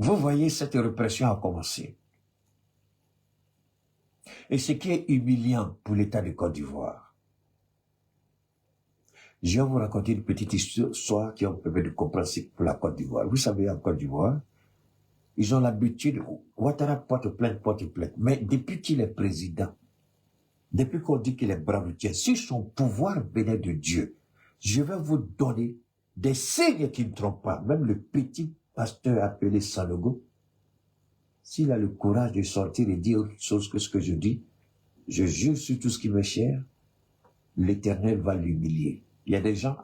Vous voyez, cette répression a commencé. Et ce qui est humiliant pour l'État de Côte d'Ivoire, je vais vous raconter une petite histoire qui va vous permettre de comprendre ce pour la Côte d'Ivoire. Vous savez, en Côte d'Ivoire, ils ont l'habitude, Ouattara porte plainte, mais depuis qu'il est président, depuis qu'on dit qu'il est brave, si son pouvoir venait de Dieu, je vais vous donner des signes qui ne trompent pas. Même le petit pasteur appelé Sanogo, s'il a le courage de sortir et dire autre chose que ce que je dis, je jure sur tout ce qui m'est cher, l'Éternel va l'humilier. Il y a des gens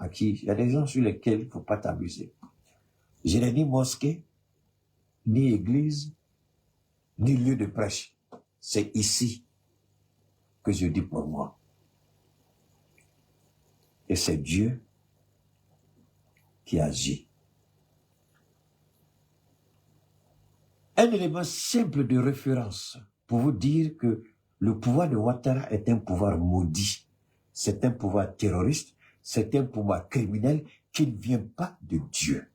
sur lesquels il ne faut pas t'abuser. Je n'ai ni mosquée, ni église, ni lieu de prêche. C'est ici que je dis pour moi. Et c'est Dieu qui agit. Un élément simple de référence pour vous dire que le pouvoir de Ouattara est un pouvoir maudit. C'est un pouvoir terroriste, c'est un pouvoir criminel qui ne vient pas de Dieu.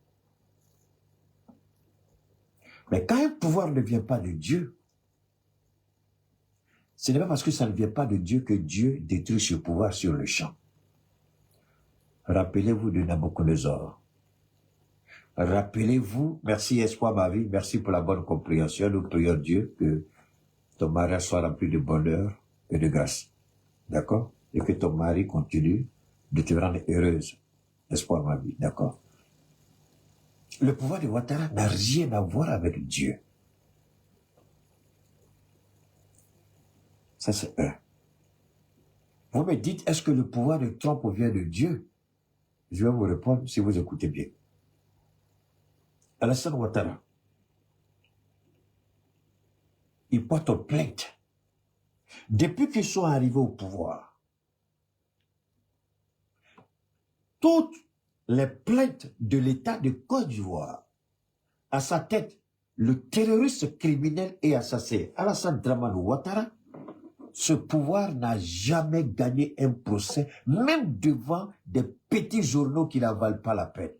Mais quand un pouvoir ne vient pas de Dieu, ce n'est pas parce que ça ne vient pas de Dieu que Dieu détruit ce pouvoir sur le champ. Rappelez-vous de Nabucodonosor. Rappelez-vous, merci Espoir ma vie, merci pour la bonne compréhension. Nous prions Dieu que ton mariage soit rempli de bonheur et de grâce. D'accord? Et que ton mari continue de te rendre heureuse. Espoir ma vie, d'accord? Le pouvoir de Ouattara n'a rien à voir avec Dieu. Ça c'est un. Vous me dites, est-ce que le pouvoir de Trump vient de Dieu? Je vais vous répondre si vous écoutez bien. Alassane Ouattara, il porte plainte. Depuis qu'ils sont arrivés au pouvoir, toutes les plaintes de l'État de Côte d'Ivoire, à sa tête, le terroriste criminel et assassin Alassane Dramane Ouattara, ce pouvoir n'a jamais gagné un procès, même devant des petits journaux qui n'en valent pas la peine.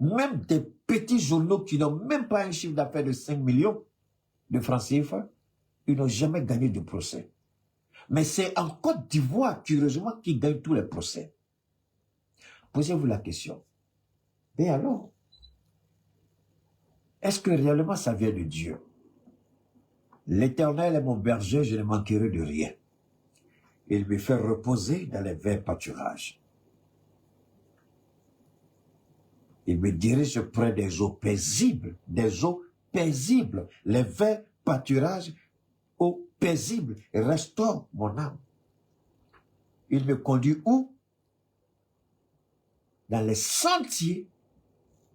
Même des petits journaux qui n'ont même pas un chiffre d'affaires de 5 millions de francs CFA, ils n'ont jamais gagné de procès. Mais c'est en Côte d'Ivoire, curieusement, qu'ils gagnent tous les procès. Posez-vous la question. Et alors, est-ce que réellement ça vient de Dieu? L'Éternel est mon berger, je ne manquerai de rien. Il me fait reposer dans les verts pâturages. Il me dirige près des eaux paisibles, les verts pâturages, eaux paisibles, restaure mon âme. Il me conduit où? Dans les sentiers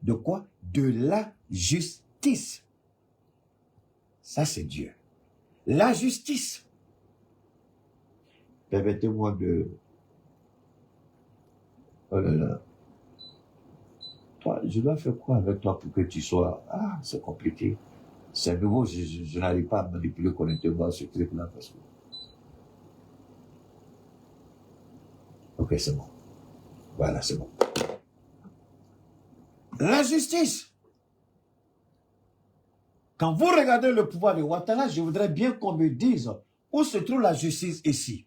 de quoi? De la justice. Ça, c'est Dieu. La justice. Permettez-moi de... Oh là là. Toi, je dois faire quoi avec toi pour que tu sois... Ah, c'est compliqué. C'est nouveau, je n'arrive pas à manipuler correctement ce truc-là parce que... Ok, c'est bon. Voilà, c'est bon. La justice. Quand vous regardez le pouvoir de Ouattara, je voudrais bien qu'on me dise où se trouve la justice ici.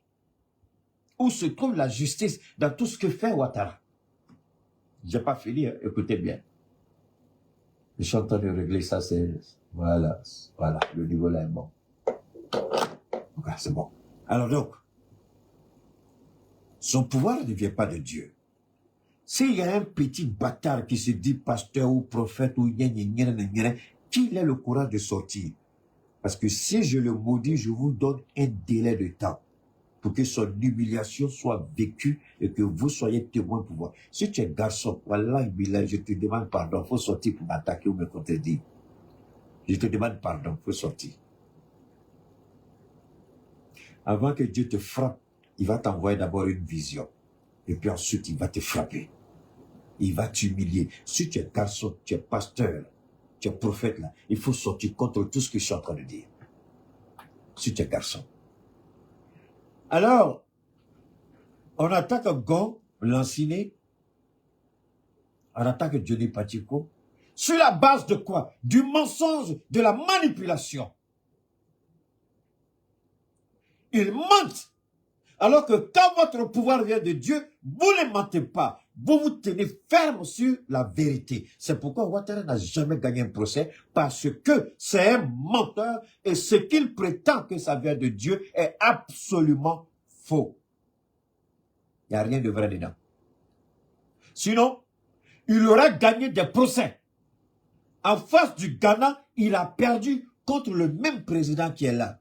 Où se trouve la justice dans tout ce que fait Ouattara. Je n'ai pas fini, hein? Écoutez bien. Je suis en train de régler ça, c'est... Voilà, le niveau là est bon. Ok, c'est bon. Alors donc, son pouvoir ne vient pas de Dieu. S'il y a un petit bâtard qui se dit pasteur ou prophète ou qu'il ait le courage de sortir. Parce que si je le maudis, je vous donne un délai de temps pour que son humiliation soit vécue et que vous soyez témoin pour voir. Si tu es garçon, voilà, je te demande pardon, il faut sortir pour m'attaquer ou me contredire. Je te demande pardon, il faut sortir. Avant que Dieu te frappe, il va t'envoyer d'abord une vision. Et puis ensuite, il va te frapper. Il va t'humilier. Si tu es garçon, tu es pasteur, tu es prophète là, il faut sortir contre tout ce que je suis en train de dire. Si tu es garçon. Alors, on attaque Gon, Lanciné, on attaque Johnny Pacheco, Sur la base de quoi? Du mensonge, de la manipulation. Ils mentent. Alors que quand votre pouvoir vient de Dieu, vous ne mentez pas. Vous vous tenez ferme sur la vérité. C'est pourquoi Ouattara n'a jamais gagné un procès, parce que c'est un menteur et ce qu'il prétend que ça vient de Dieu est absolument faux. Il n'y a rien de vrai dedans. Sinon, il aurait gagné des procès. En face du Ghana, il a perdu contre le même président qui est là.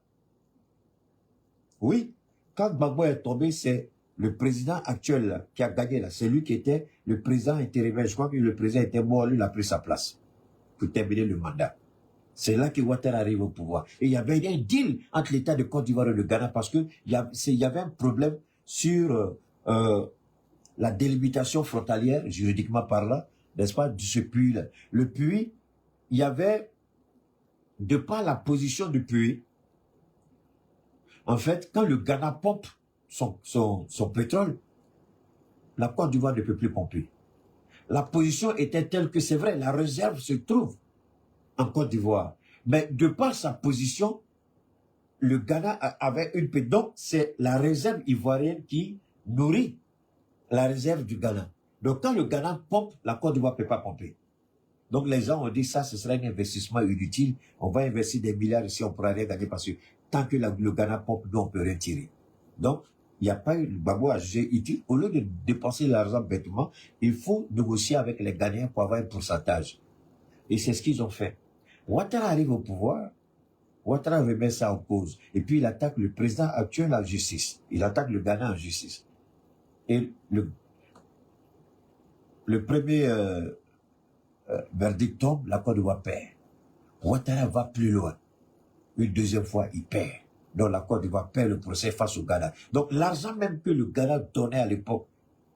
Oui, quand Gbagbo est tombé, c'est le président actuel là, qui a gagné là. C'est lui qui était le président intérimaire. Je crois que le président était mort, lui il a pris sa place pour terminer le mandat. C'est là que Ouattara arrive au pouvoir. Et il y avait un deal entre l'État de Côte d'Ivoire et le Ghana parce qu'il y avait un problème sur la délimitation frontalière, juridiquement parlant, n'est-ce pas, de ce puits-là. Le puits, il y avait, de par la position du puits, en fait, quand le Ghana pompe son pétrole, la Côte d'Ivoire ne peut plus pomper. La position était telle que c'est vrai, la réserve se trouve en Côte d'Ivoire. Mais de par sa position, le Ghana avait une paix. Donc, c'est la réserve ivoirienne qui nourrit la réserve du Ghana. Donc, quand le Ghana pompe, la Côte d'Ivoire ne peut pas pomper. Donc, les gens ont dit ça, ce serait un investissement inutile. On va investir des milliards ici, on ne pourra rien gagner parce que tant que le Ghana pompe, nous, on ne peut rien tirer. Donc, il n'y a pas eu, Gbagbo a jugé utile. Au lieu de dépenser l'argent bêtement, il faut négocier avec les Ghanéens pour avoir un pourcentage. Et c'est ce qu'ils ont fait. Ouattara arrive au pouvoir, Ouattara remet ça en cause. Et puis, il attaque le président actuel en justice. Il attaque le Ghana en justice. Et le premier verdict tombe, la Côte d'Ivoire perd. Ouattara va plus loin. Une deuxième fois, il perd. Donc la Côte d'Ivoire perd le procès face au Ghana. Donc l'argent même que le Ghana donnait à l'époque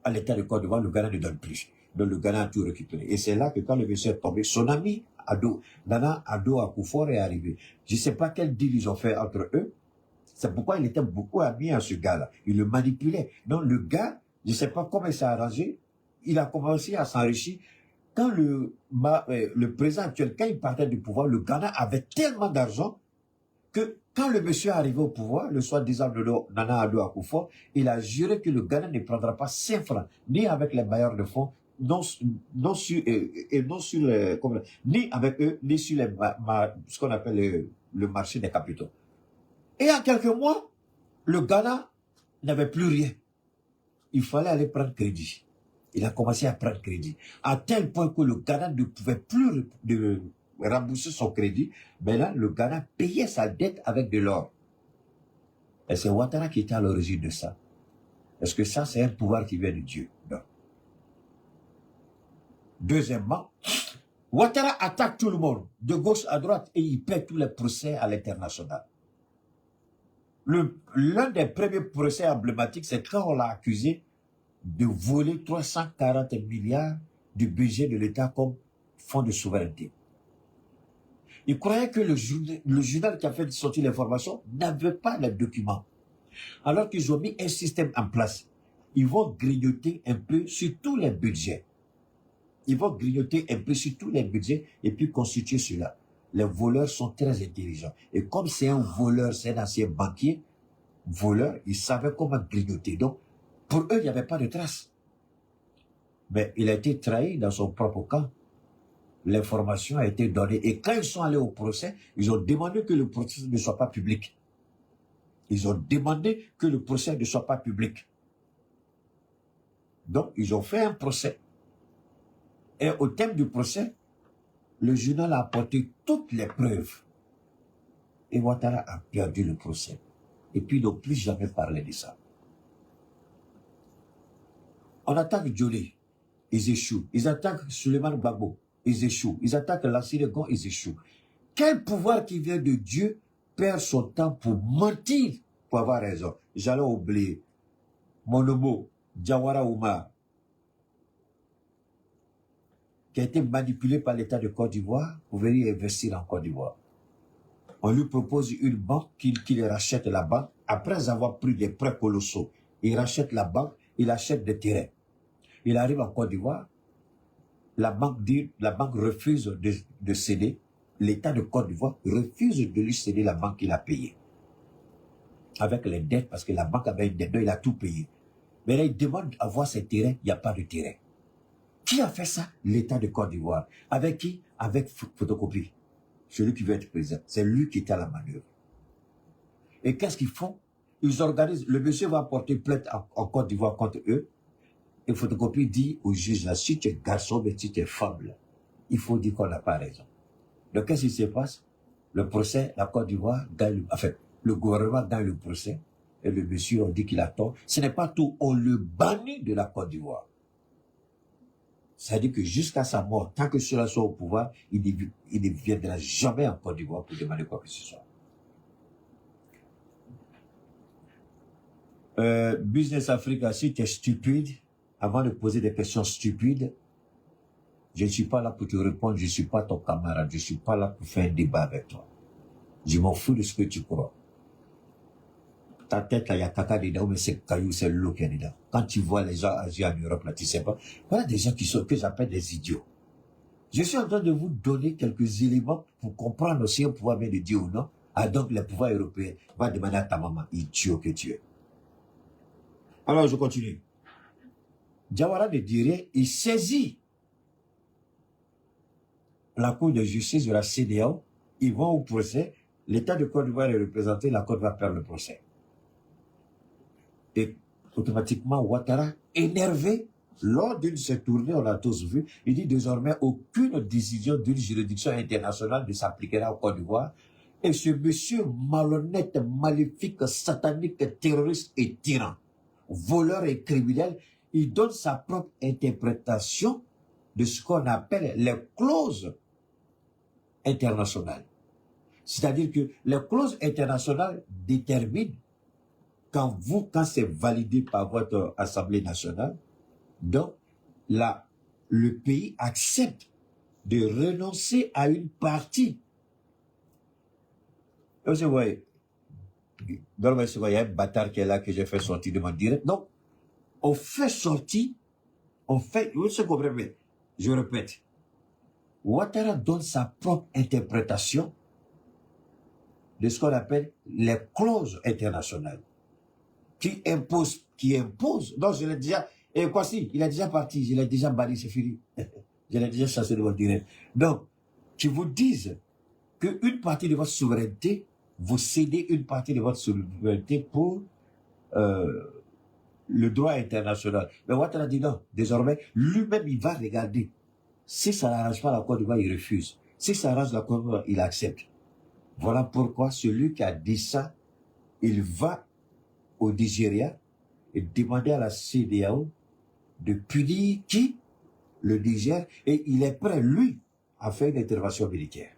à l'État de Côte d'Ivoire, le Ghana ne donne plus. Donc le Ghana a tout récupéré. Et c'est là que quand le monsieur est tombé, son ami Nana Addo Akufo-Addo est arrivé. Je ne sais pas quel deal ils ont fait entre eux. C'est pourquoi il était beaucoup ami à ce gars-là. Il le manipulait. Donc le gars, je ne sais pas comment il s'est arrangé, il a commencé à s'enrichir. Quand le président actuel, quand il partait du pouvoir, le Ghana avait tellement d'argent que quand le monsieur est arrivé au pouvoir, le soi-disant Nana Addo Akufo, il a juré que le Ghana ne prendra pas 5 francs, ni avec les bailleurs de fonds, ni avec eux, ni sur ce qu'on appelle le marché des capitaux. Et en quelques mois, le Ghana n'avait plus rien. Il fallait aller prendre crédit. Il a commencé à prendre crédit. À tel point que le Ghana ne pouvait plus rembourser son crédit. Mais là, le Ghana payait sa dette avec de l'or. Et c'est Ouattara qui était à l'origine de ça. Est-ce que ça, c'est un pouvoir qui vient de Dieu? Non. Deuxièmement, Ouattara attaque tout le monde, de gauche à droite, et il perd tous les procès à l'international. L'un des premiers procès emblématiques, c'est quand on l'a accusé de voler 340 milliards du budget de l'État comme fonds de souveraineté. Il croyait que le journal qui a fait sortir l'information n'avait pas les documents. Alors qu'ils ont mis un système en place. Ils vont grignoter un peu sur tous les budgets. Ils vont grignoter un peu sur tous les budgets et puis constituer cela. Les voleurs sont très intelligents. Et comme c'est un voleur, c'est un ancien banquier, voleur, il savait comment grignoter. Donc, pour eux, il n'y avait pas de trace. Mais il a été trahi dans son propre camp. L'information a été donnée. Et quand ils sont allés au procès, ils ont demandé que le procès ne soit pas public. Ils ont demandé que le procès ne soit pas public. Donc, ils ont fait un procès. Et au thème du procès, le journal a apporté toutes les preuves. Et Ouattara a perdu le procès. Et puis, ils n'ont plus jamais parlé de ça. On attaque Johnny, ils échouent. Ils attaquent Suleiman Gbagbo, ils échouent. Ils attaquent Lassine Gon, ils échouent. Quel pouvoir qui vient de Dieu perd son temps pour mentir, pour avoir raison? J'allais oublier. Monomo, Diawara Oumar, qui a été manipulé par l'État de Côte d'Ivoire pour venir investir en Côte d'Ivoire. On lui propose une banque qu'il rachète la banque. Après avoir pris des prêts colossaux, il rachète la banque, il achète des terrains. Il arrive en Côte d'Ivoire. la banque refuse de céder. L'État de Côte d'Ivoire refuse de lui céder la banque qu'il a payée. Avec les dettes, parce que la banque avait une dette, il a tout payé. Mais là, il demande à voir ses terrains, il n'y a pas de terrain. Qui a fait ça? L'État de Côte d'Ivoire. Avec qui? Avec Photocopie. Celui qui veut être président. C'est lui qui est à la manœuvre. Et qu'est-ce qu'ils font? Ils organisent, le monsieur va porter plainte en Côte d'Ivoire contre eux. Et Photocopie dit au juge, là, si tu es garçon, mais si tu es femme, là, il faut dire qu'on n'a pas raison. Donc, qu'est-ce qui se passe? Le procès, la Côte d'Ivoire gagne, enfin, le gouvernement gagne le procès. Et le monsieur, on dit qu'il a tort. Ce n'est pas tout, on le bannit de la Côte d'Ivoire. C'est-à-dire que jusqu'à sa mort, tant que cela soit au pouvoir, il ne viendra jamais en Côte d'Ivoire pour demander quoi que ce soit. Business Africa, si tu es stupide, avant de poser des questions stupides, je ne suis pas là pour te répondre, je ne suis pas ton camarade, je ne suis pas là pour faire un débat avec toi. Je m'en fous de ce que tu crois. Ta tête, là, il y a caca dedans, mais c'est caillou, c'est l'eau qui est dedans. Quand tu vois les gens agir en Europe, là, tu sais pas. Voilà des gens que j'appelle des idiots. Je suis en train de vous donner quelques éléments pour comprendre si un pouvoir vient de Dieu ou non. Ah, donc, le pouvoir européen va demander à ta maman, idiot que tu es. Alors, je continue. Diawara de Diré, il saisit la Cour de justice de la CEDEAO. Ils vont au procès. L'État de Côte d'Ivoire est représenté, la Côte va perdre le procès. Et automatiquement, Ouattara, énervé, lors d'une de ses tournées, on l'a tous vu, il dit désormais aucune décision d'une juridiction internationale ne s'appliquera au Côte d'Ivoire. Et ce monsieur malhonnête, maléfique, satanique, terroriste et tyran, voleur et criminel, il donne sa propre interprétation de ce qu'on appelle les clauses internationales. C'est-à-dire que les clauses internationales déterminent quand c'est validé par votre Assemblée nationale, donc le pays accepte de renoncer à une partie. Vous voyez, dans le il y a un bâtard qui est là que j'ai fait sortir de mon direct. Donc, on fait sortir, vous se comprenez, je répète, Ouattara donne sa propre interprétation de ce qu'on appelle les clauses internationales. Qui impose. Donc, je l'ai déjà, et quoi si, il est déjà parti, je l'ai déjà banni, c'est fini. Je l'ai déjà chassé de votre direct. Donc, qui vous disent qu'une partie de votre souveraineté, vous cédez une partie de votre souveraineté pour le droit international. Mais Ouattara dit non, désormais, lui-même, il va regarder. Si ça n'arrange pas la Côte d'Ivoire, il refuse. Si ça arrange la Côte d'Ivoire, il accepte. Voilà pourquoi celui qui a dit ça, il va au Nigeria et demander à la CEDEAO de punir qui? Le Niger, et il est prêt, lui, à faire une intervention militaire.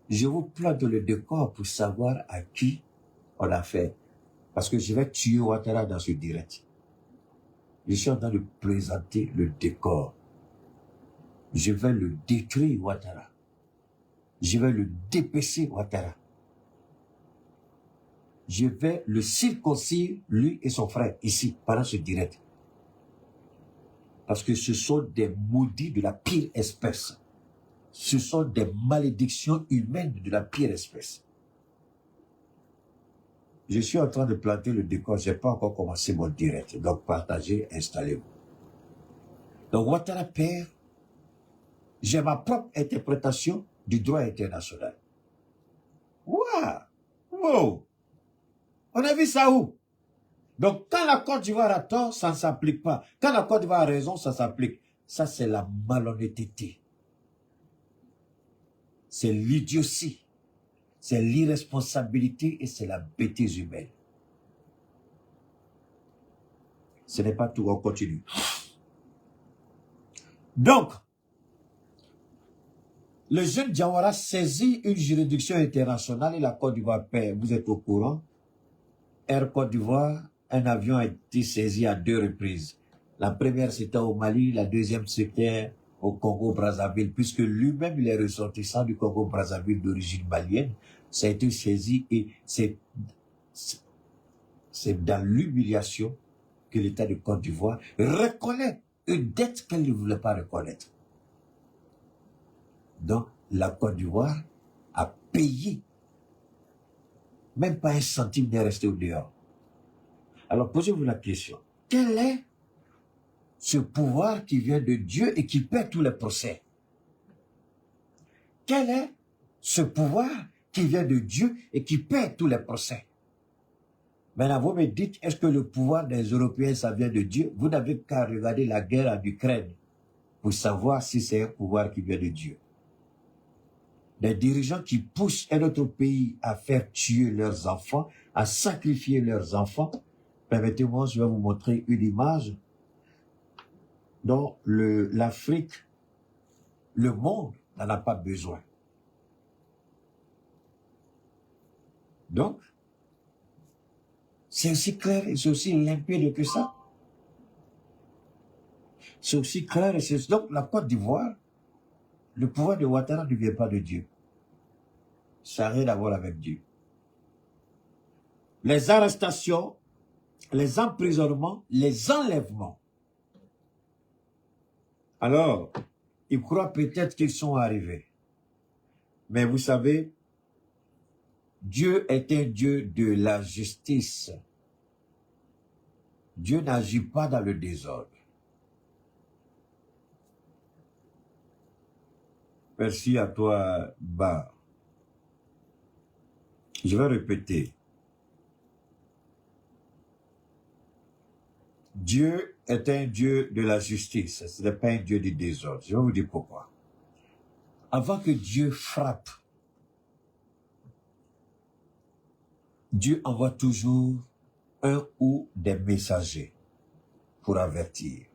Je vous plante le décor pour savoir à qui on a fait. Parce que je vais tuer Ouattara dans ce direct. Je suis en train de présenter le décor. Je vais le détruire, Ouattara. Je vais le dépecer, Ouattara. Je vais le circoncire, lui et son frère, ici, pendant ce direct. Parce que ce sont des maudits de la pire espèce. Ce sont des malédictions humaines de la pire espèce. Je suis en train de planter le décor, je n'ai pas encore commencé mon direct. Donc partagez, installez-vous. Donc Ouattara perd, j'ai ma propre interprétation du droit international. Waouh! Wow! On a vu ça où? Donc, quand la Côte d'Ivoire a tort, ça ne s'applique pas. Quand la Côte d'Ivoire a raison, ça s'applique. Ça, c'est la malhonnêteté. C'est l'idiotie. C'est l'irresponsabilité et c'est la bêtise humaine. Ce n'est pas tout, on continue. Donc, le jeune Diawara saisit une juridiction internationale et la Côte d'Ivoire perd. Vous êtes au courant? Air Côte d'Ivoire, un avion a été saisi à 2 reprises. La première, c'était au Mali, la deuxième, c'était au Congo-Brazzaville, puisque lui-même, il est ressortissant du Congo-Brazzaville d'origine malienne. Ça a été saisi et c'est dans l'humiliation que l'État de Côte d'Ivoire reconnaît une dette qu'elle ne voulait pas reconnaître. Donc, la Côte d'Ivoire a payé. Même pas un centime n'est resté au dehors. Alors, posez-vous la question. Quel est ce pouvoir qui vient de Dieu et qui paie tous les procès? Quel est ce pouvoir qui vient de Dieu et qui paie tous les procès? Maintenant, vous me dites, est-ce que le pouvoir des Européens, ça vient de Dieu? Vous n'avez qu'à regarder la guerre en Ukraine pour savoir si c'est un pouvoir qui vient de Dieu. Des dirigeants qui poussent un autre pays à faire tuer leurs enfants, à sacrifier leurs enfants. Permettez-moi, je vais vous montrer une image dont l'Afrique, le monde n'en a pas besoin. Donc, c'est aussi clair et c'est aussi limpide que ça. C'est aussi clair et c'est... Donc, la Côte d'Ivoire, le pouvoir de Ouattara ne vient pas de Dieu. Ça n'a rien à voir avec Dieu. Les arrestations, les emprisonnements, les enlèvements. Alors, ils croient peut-être qu'ils sont arrivés. Mais vous savez, Dieu est un Dieu de la justice. Dieu n'agit pas dans le désordre. Merci à toi, Bar. Je vais répéter. Dieu est un Dieu de la justice. Ce n'est pas un Dieu du désordre. Je vais vous dire pourquoi. Avant que Dieu frappe, Dieu envoie toujours un ou des messagers pour avertir.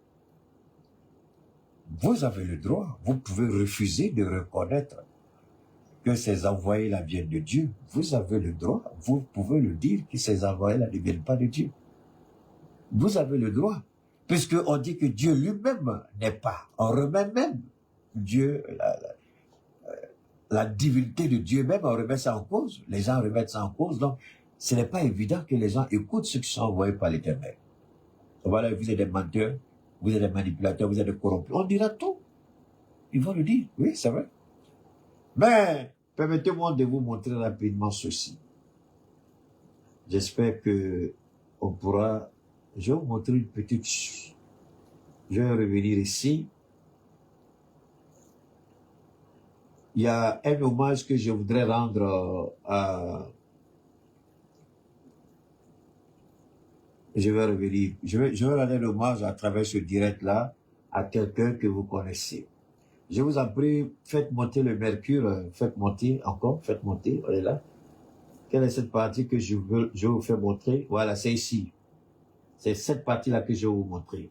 Vous avez le droit, vous pouvez refuser de reconnaître que ces envoyés-là viennent de Dieu. Vous avez le droit, vous pouvez le dire que ces envoyés-là ne viennent pas de Dieu. Vous avez le droit, puisqu'on dit que Dieu lui-même n'est pas. On remet même Dieu, la divinité de Dieu même, on remet ça en cause. Les gens remettent ça en cause, donc ce n'est pas évident que les gens écoutent ceux qui sont envoyés par l'Éternel. Voilà, vous êtes des menteurs, vous êtes des manipulateurs, vous êtes des corrompus. On dira tout. Ils vont le dire, oui, c'est vrai. Mais, permettez-moi de vous montrer rapidement ceci. J'espère que on pourra... Je vais vous montrer une petite... Je vais revenir ici. Il y a un hommage que je voudrais rendre à... Je vais revenir. Je vais rendre l'hommage à travers ce direct-là à quelqu'un que vous connaissez. Je vous en prie, faites monter le mercure, faites monter encore, faites monter, on est là. Quelle est cette partie que je vous fais montrer? Voilà, c'est ici. C'est cette partie-là que je vais vous montrer.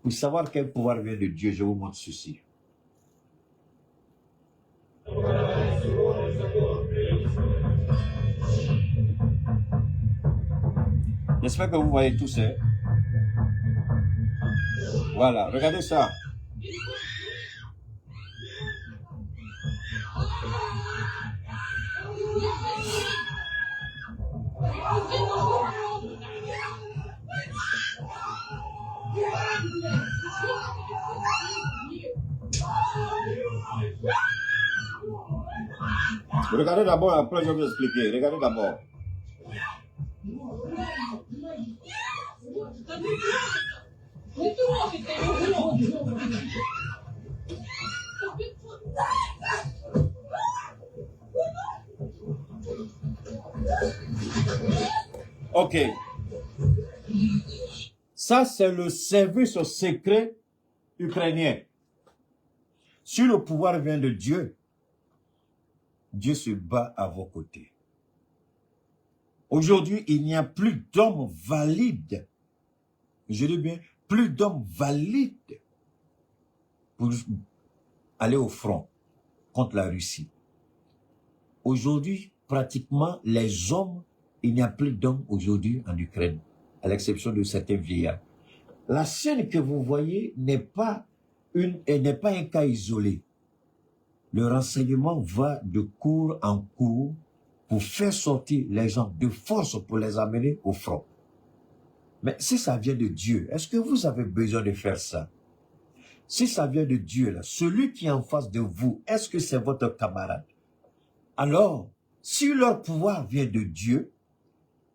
Pour savoir quel pouvoir vient de Dieu, je vous montre ceci. J'espère que vous voyez tout ça. Voilà, regardez ça. Regardez d'abord, après je vais vous expliquer. Regardez d'abord. Ok. Ça, c'est le service secret ukrainien. Si le pouvoir vient de Dieu, Dieu se bat à vos côtés. Aujourd'hui, il n'y a plus d'hommes valides. Je dis bien, plus d'hommes valides pour aller au front contre la Russie. Aujourd'hui, pratiquement, les hommes, il n'y a plus d'hommes aujourd'hui en Ukraine, à l'exception de certains vieillards. La scène que vous voyez n'est pas un cas isolé. Le renseignement va de cours en cours pour faire sortir les gens de force pour les amener au front. Mais si ça vient de Dieu, est-ce que vous avez besoin de faire ça? si ça vient de Dieu, là, celui qui est en face de vous, est-ce que c'est votre camarade? Alors, si leur pouvoir vient de Dieu,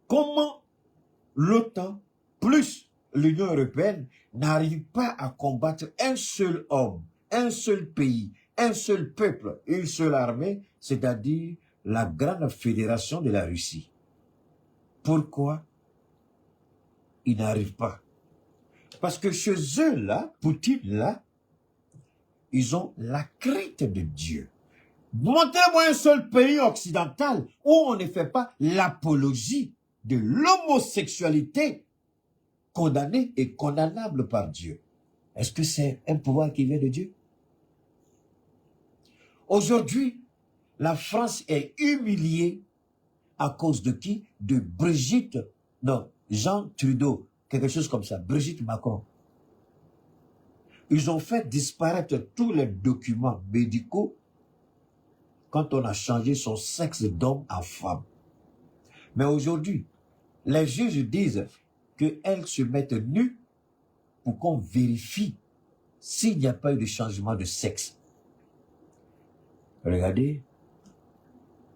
comment l'OTAN plus l'Union européenne n'arrive pas à combattre un seul homme, un seul pays, un seul peuple, une seule armée, c'est-à-dire la grande fédération de la Russie? Pourquoi ils n'arrivent pas? Parce que chez eux, là, Poutine, là, ils ont la crainte de Dieu. Montrez-moi un seul pays occidental où on ne fait pas l'apologie de l'homosexualité condamnée et condamnable par Dieu. Est-ce que c'est un pouvoir qui vient de Dieu? Aujourd'hui, la France est humiliée à cause de qui? De Brigitte, non, Jean Trudeau, quelque chose comme ça, Brigitte Macron. Ils ont fait disparaître tous les documents médicaux quand on a changé son sexe d'homme en femme. Mais aujourd'hui, les juges disent qu'elles se mettent nues pour qu'on vérifie s'il n'y a pas eu de changement de sexe. Regardez,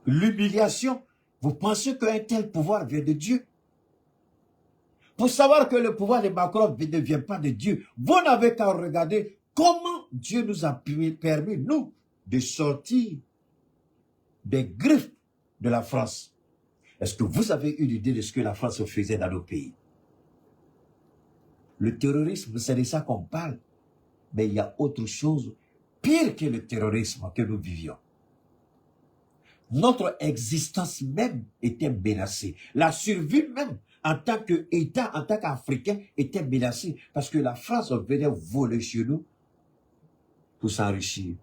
l'humiliation. Vous pensez qu'un tel pouvoir vient de Dieu? Pour savoir que le pouvoir de Macron ne vient pas de Dieu, vous n'avez qu'à regarder comment Dieu nous a permis, nous, de sortir des griffes de la France. Est-ce que vous avez une idée de ce que la France faisait dans nos pays? Le terrorisme, c'est de ça qu'on parle. Mais il y a autre chose pire que le terrorisme que nous vivions. Notre existence même était menacée. La survie même, en tant qu'État, en tant qu'Africain, était menacée. Parce que la France venait voler chez nous pour s'enrichir.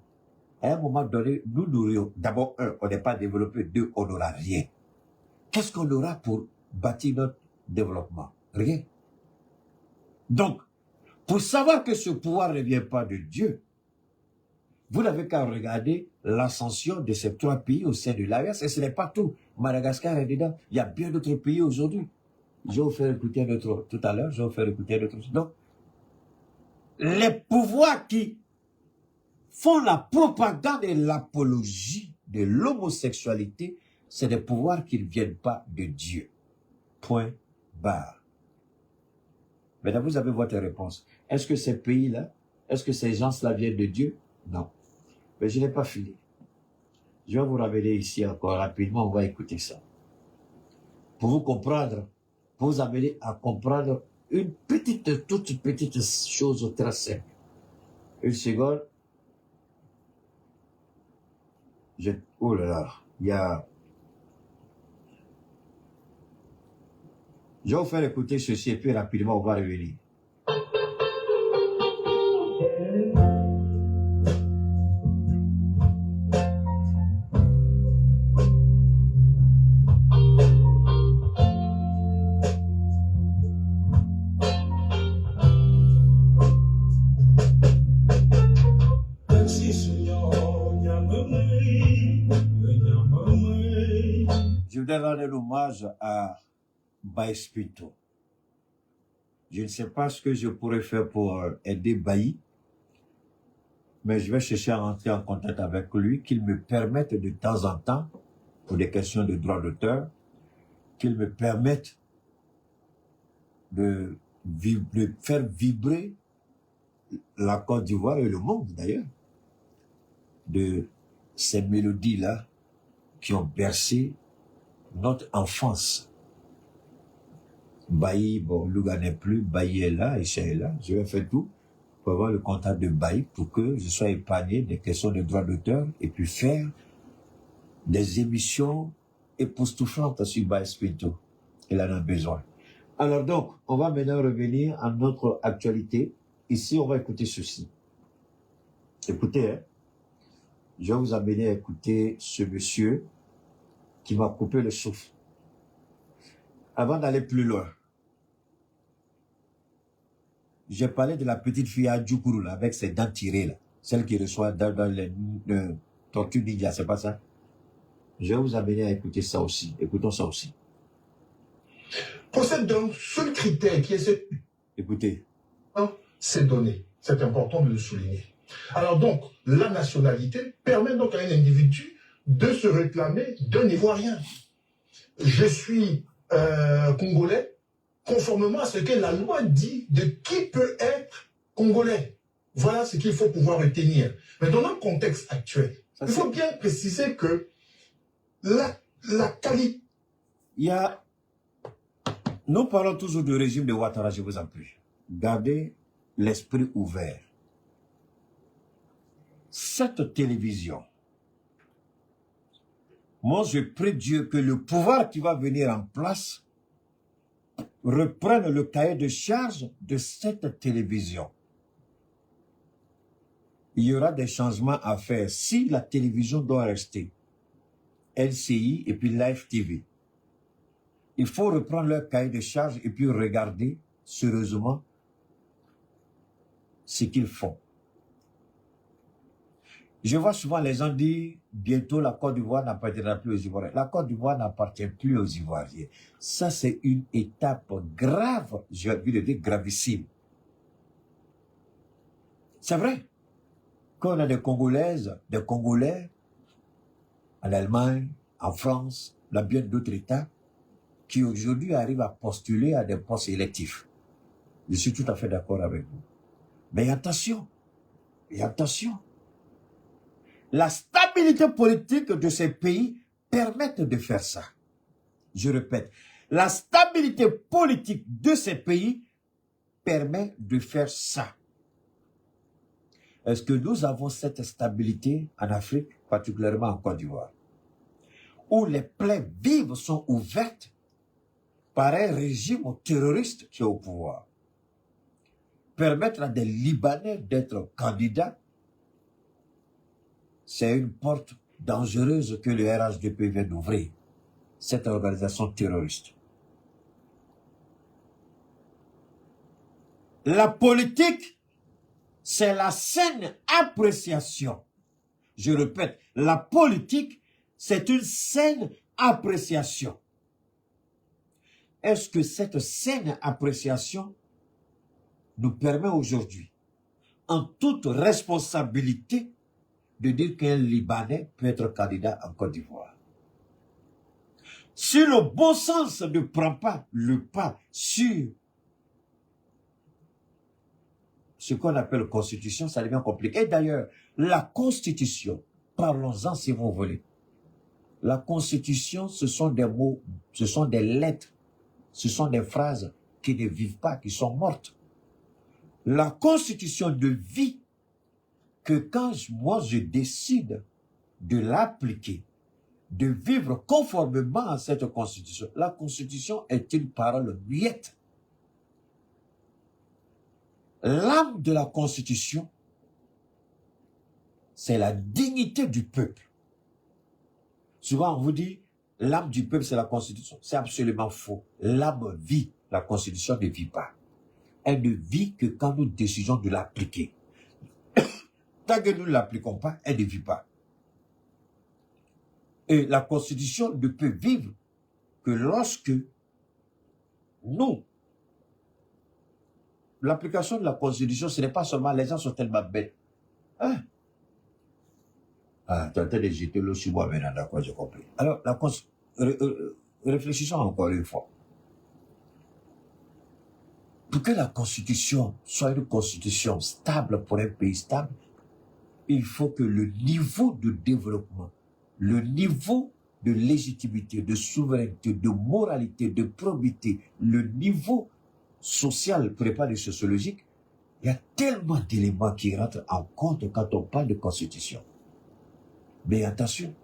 À un moment donné, nous n'aurions, d'abord, on n'est pas développé, deux, on n'aura rien. Qu'est-ce qu'on aura pour bâtir notre développement? Rien. Donc, pour savoir que ce pouvoir ne vient pas de Dieu, vous n'avez qu'à regarder l'ascension de ces trois pays au sein de l'AES, et ce n'est pas tout. Madagascar est dedans. Il y a bien d'autres pays aujourd'hui. Je vais vous faire écouter notre, tout à l'heure, je vais vous faire écouter notre. Donc, les pouvoirs qui font la propagande et l'apologie de l'homosexualité, c'est des pouvoirs qui ne viennent pas de Dieu. Point barre. Maintenant, vous avez votre réponse. Est-ce que ces pays-là, est-ce que ces gens-là viennent de Dieu? Non. Mais je n'ai pas fini. Je vais vous ramener ici encore rapidement, on va écouter ça. Pour vous comprendre, pour vous amener à comprendre une petite, toute petite chose très simple. Une seconde. Oh là là, il y a... Je vais vous faire écouter ceci et puis rapidement on va revenir. Je voudrais rendre un hommage à Baïs Pinto. Je ne sais pas ce que je pourrais faire pour aider Baï, mais je vais chercher à rentrer en contact avec lui, qu'il me permette de temps en temps, pour des questions de droit d'auteur, qu'il me permette de faire vibrer la Côte d'Ivoire et le monde d'ailleurs, de ces mélodies-là qui ont bercé notre enfance. Baï, bon, Louga n'est plus, Baï est là, Isha est là. Je vais faire tout pour avoir le contact de Baï pour que je sois épargné des questions de droit d'auteur et puis faire des émissions époustouflantes sur Baïs Pinto. Il en a besoin. Alors donc, on va maintenant revenir à notre actualité. Ici, on va écouter ceci. Écoutez, hein. Je vais vous amener à écouter ce monsieur qui m'a coupé le souffle. Avant d'aller plus loin, j'ai parlé de la petite fille à Djoukourou, là, avec ses dents tirées, là. Celle qui reçoit dans les tortues ninja, c'est pas ça? Je vais vous amener à écouter ça aussi. Écoutons ça aussi. Possède donc seul critère qui est ce... Écoutez. C'est donné. C'est important de le souligner. Alors donc, la nationalité permet donc à un individu de se réclamer d'un Ivoirien. Je suis Congolais, conformément à ce que la loi dit de qui peut être Congolais. Voilà ce qu'il faut pouvoir retenir. Mais dans notre contexte actuel, il faut bien préciser que la qualité... Nous parlons toujours du régime de Ouattara, je vous en prie. Gardez l'esprit ouvert. Cette télévision, moi je prie Dieu que le pouvoir qui va venir en place reprenne le cahier de charge de cette télévision. Il y aura des changements à faire si la télévision doit rester. LCI et puis Live TV. Il faut reprendre leur cahier de charge et puis regarder sérieusement ce qu'ils font. Je vois souvent les gens dire, bientôt la Côte d'Ivoire n'appartiendra plus aux Ivoiriens. La Côte d'Ivoire n'appartient plus aux Ivoiriens. Ça, c'est une étape grave, j'ai envie de dire gravissime. C'est vrai qu'on a des Congolaises, des Congolais, en Allemagne, en France, dans bien d'autres États, qui aujourd'hui arrivent à postuler à des postes électifs. Je suis tout à fait d'accord avec vous. Mais attention, la stabilité politique de ces pays permet de faire ça. Je répète, la stabilité politique de ces pays permet de faire ça. Est-ce que nous avons cette stabilité en Afrique, particulièrement en Côte d'Ivoire, où les plaies vives sont ouvertes par un régime terroriste qui est au pouvoir? Permettre à des Libanais d'être candidats, c'est une porte dangereuse que le RHDP vient d'ouvrir, cette organisation terroriste. La politique, c'est la saine appréciation. Je répète, la politique, c'est une saine appréciation. Est-ce que cette saine appréciation nous permet aujourd'hui, en toute responsabilité, de dire qu'un Libanais peut être candidat en Côte d'Ivoire? Si le bon sens ne prend pas le pas sur ce qu'on appelle constitution, ça devient compliqué. Et d'ailleurs, la constitution, parlons-en si vous voulez. La constitution, ce sont des mots, ce sont des lettres, ce sont des phrases qui ne vivent pas, qui sont mortes. La constitution ne vit que quand moi je décide de l'appliquer, de vivre conformément à cette constitution. La constitution est une parole muette. L'âme de la constitution, c'est la dignité du peuple. Souvent on vous dit, l'âme du peuple c'est la constitution. C'est absolument faux. L'âme vit, la constitution ne vit pas. Elle ne vit que quand nous décidons de l'appliquer. Tant que nous ne l'appliquons pas, elle ne vit pas. Et la constitution ne peut vivre que lorsque nous, l'application de la constitution, ce n'est pas seulement les gens sont tellement bêtes. Hein? Ah, tu es en train de jeter l'eau sur moi maintenant, d'accord, j'ai compris. Alors, réfléchissons encore une fois. Pour que la constitution soit une constitution stable pour un pays stable, il faut que le niveau de développement, le niveau de légitimité, de souveraineté, de moralité, de probité, le niveau social, pour ne pas dire sociologique, il y a tellement d'éléments qui rentrent en compte quand on parle de constitution. Mais attention,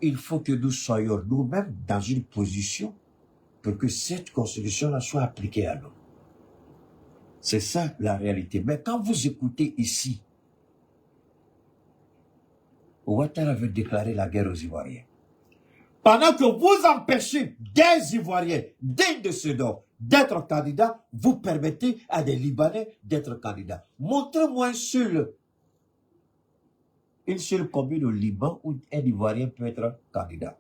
il faut que nous soyons nous-mêmes dans une position pour que cette constitution-là soit appliquée à nous. C'est ça la réalité. Mais quand vous écoutez ici, Ouattara veut déclarer la guerre aux Ivoiriens. Pendant que vous empêchez des Ivoiriens dignes de ce nom d'être candidats, vous permettez à des Libanais d'être candidats. Montrez-moi une seule commune au Liban où un Ivoirien peut être candidat.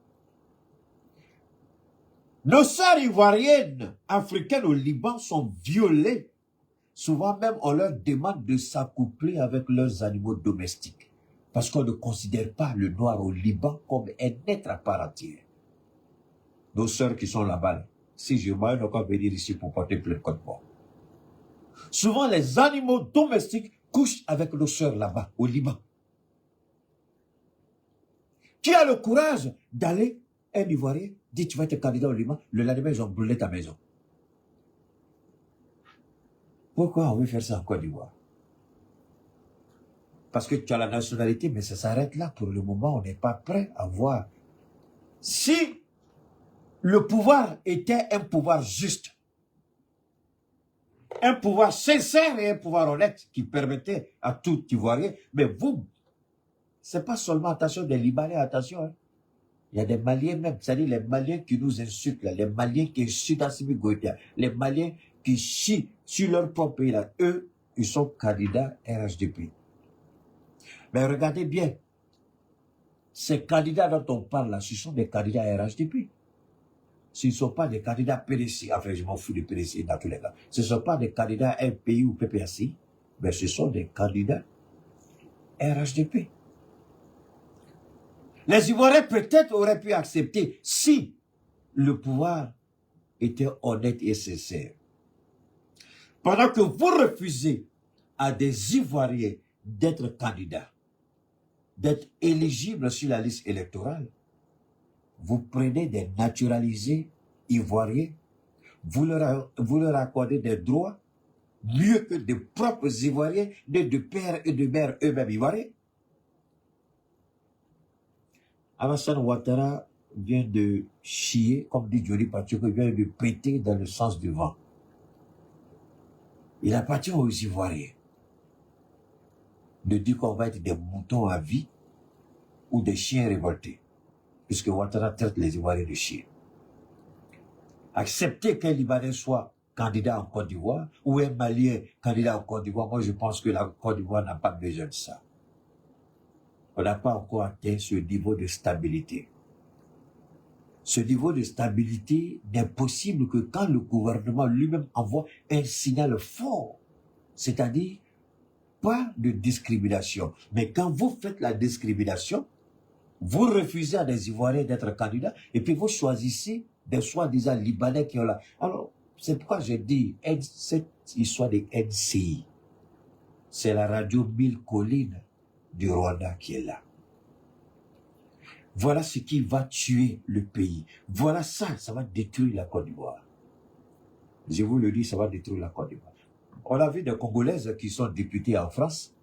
Nos sœurs ivoiriennes africaines au Liban sont violées, Souvent même, on leur demande de s'accoupler avec leurs animaux domestiques. Parce qu'on ne considère pas le noir au Liban comme un être à part entière. Nos sœurs qui sont là-bas, là, si je m'en vais venir ici pour porter plainte contre moi. Souvent, les animaux domestiques couchent avec nos sœurs là-bas, au Liban. Qui a le courage d'aller, un Ivoirien, dit tu vas être candidat au Liban, le lendemain ils ont brûlé ta maison. Pourquoi on veut faire ça en Côte d'Ivoire? Parce que tu as la nationalité, mais ça s'arrête là. Pour le moment, on n'est pas prêt à voir. Si le pouvoir était un pouvoir juste, un pouvoir sincère et un pouvoir honnête qui permettait à tout Ivoirien, mais vous, c'est pas seulement, attention, des Libanais, attention, hein. Il y a des Maliens même, c'est-à-dire les Maliens qui nous insultent, là, les Maliens qui insultent Assimi Goïta, les Maliens qui chient sur leur propre pays, là, eux, ils sont candidats RHDP. Mais regardez bien, ces candidats dont on parle là, ce sont des candidats RHDP. Ce ne sont pas des candidats PDC, enfin je m'en fous de PDC dans tous les cas. Ce ne sont pas des candidats MPI ou PPAC, mais ce sont des candidats RHDP. Les Ivoiriens peut-être auraient pu accepter si le pouvoir était honnête et sincère. Pendant que vous refusez à des Ivoiriens d'être candidats, d'être éligibles sur la liste électorale, vous prenez des naturalisés ivoiriens, vous leur accordez des droits mieux que des propres Ivoiriens, nés de père et de mère eux-mêmes Ivoiriens. Alassane Ouattara vient de chier, comme dit Johnny Pacheco, il vient de péter dans le sens du vent. Il appartient aux Ivoiriens de dire qu'on va être des moutons à vie ou des chiens révoltés, puisque Ouattara traite les Ivoiriens de chiens. Accepter qu'un Libanais soit candidat en Côte d'Ivoire ou un Malien candidat en Côte d'Ivoire, moi je pense que la Côte d'Ivoire n'a pas besoin de ça. On n'a pas encore atteint ce niveau de stabilité. Ce niveau de stabilité n'est possible que quand le gouvernement lui-même envoie un signal fort, c'est-à-dire pas de discrimination. Mais quand vous faites la discrimination, vous refusez à des Ivoiriens d'être candidats et puis vous choisissez des soi-disant Libanais qui ont là. Alors, c'est pourquoi je dis, cette histoire de NCI, c'est la radio 1000 collines du Rwanda qui est là. Voilà ce qui va tuer le pays. Voilà ça va détruire la Côte d'Ivoire. Je vous le dis, ça va détruire la Côte d'Ivoire. On a vu des Congolaises qui sont députées en France.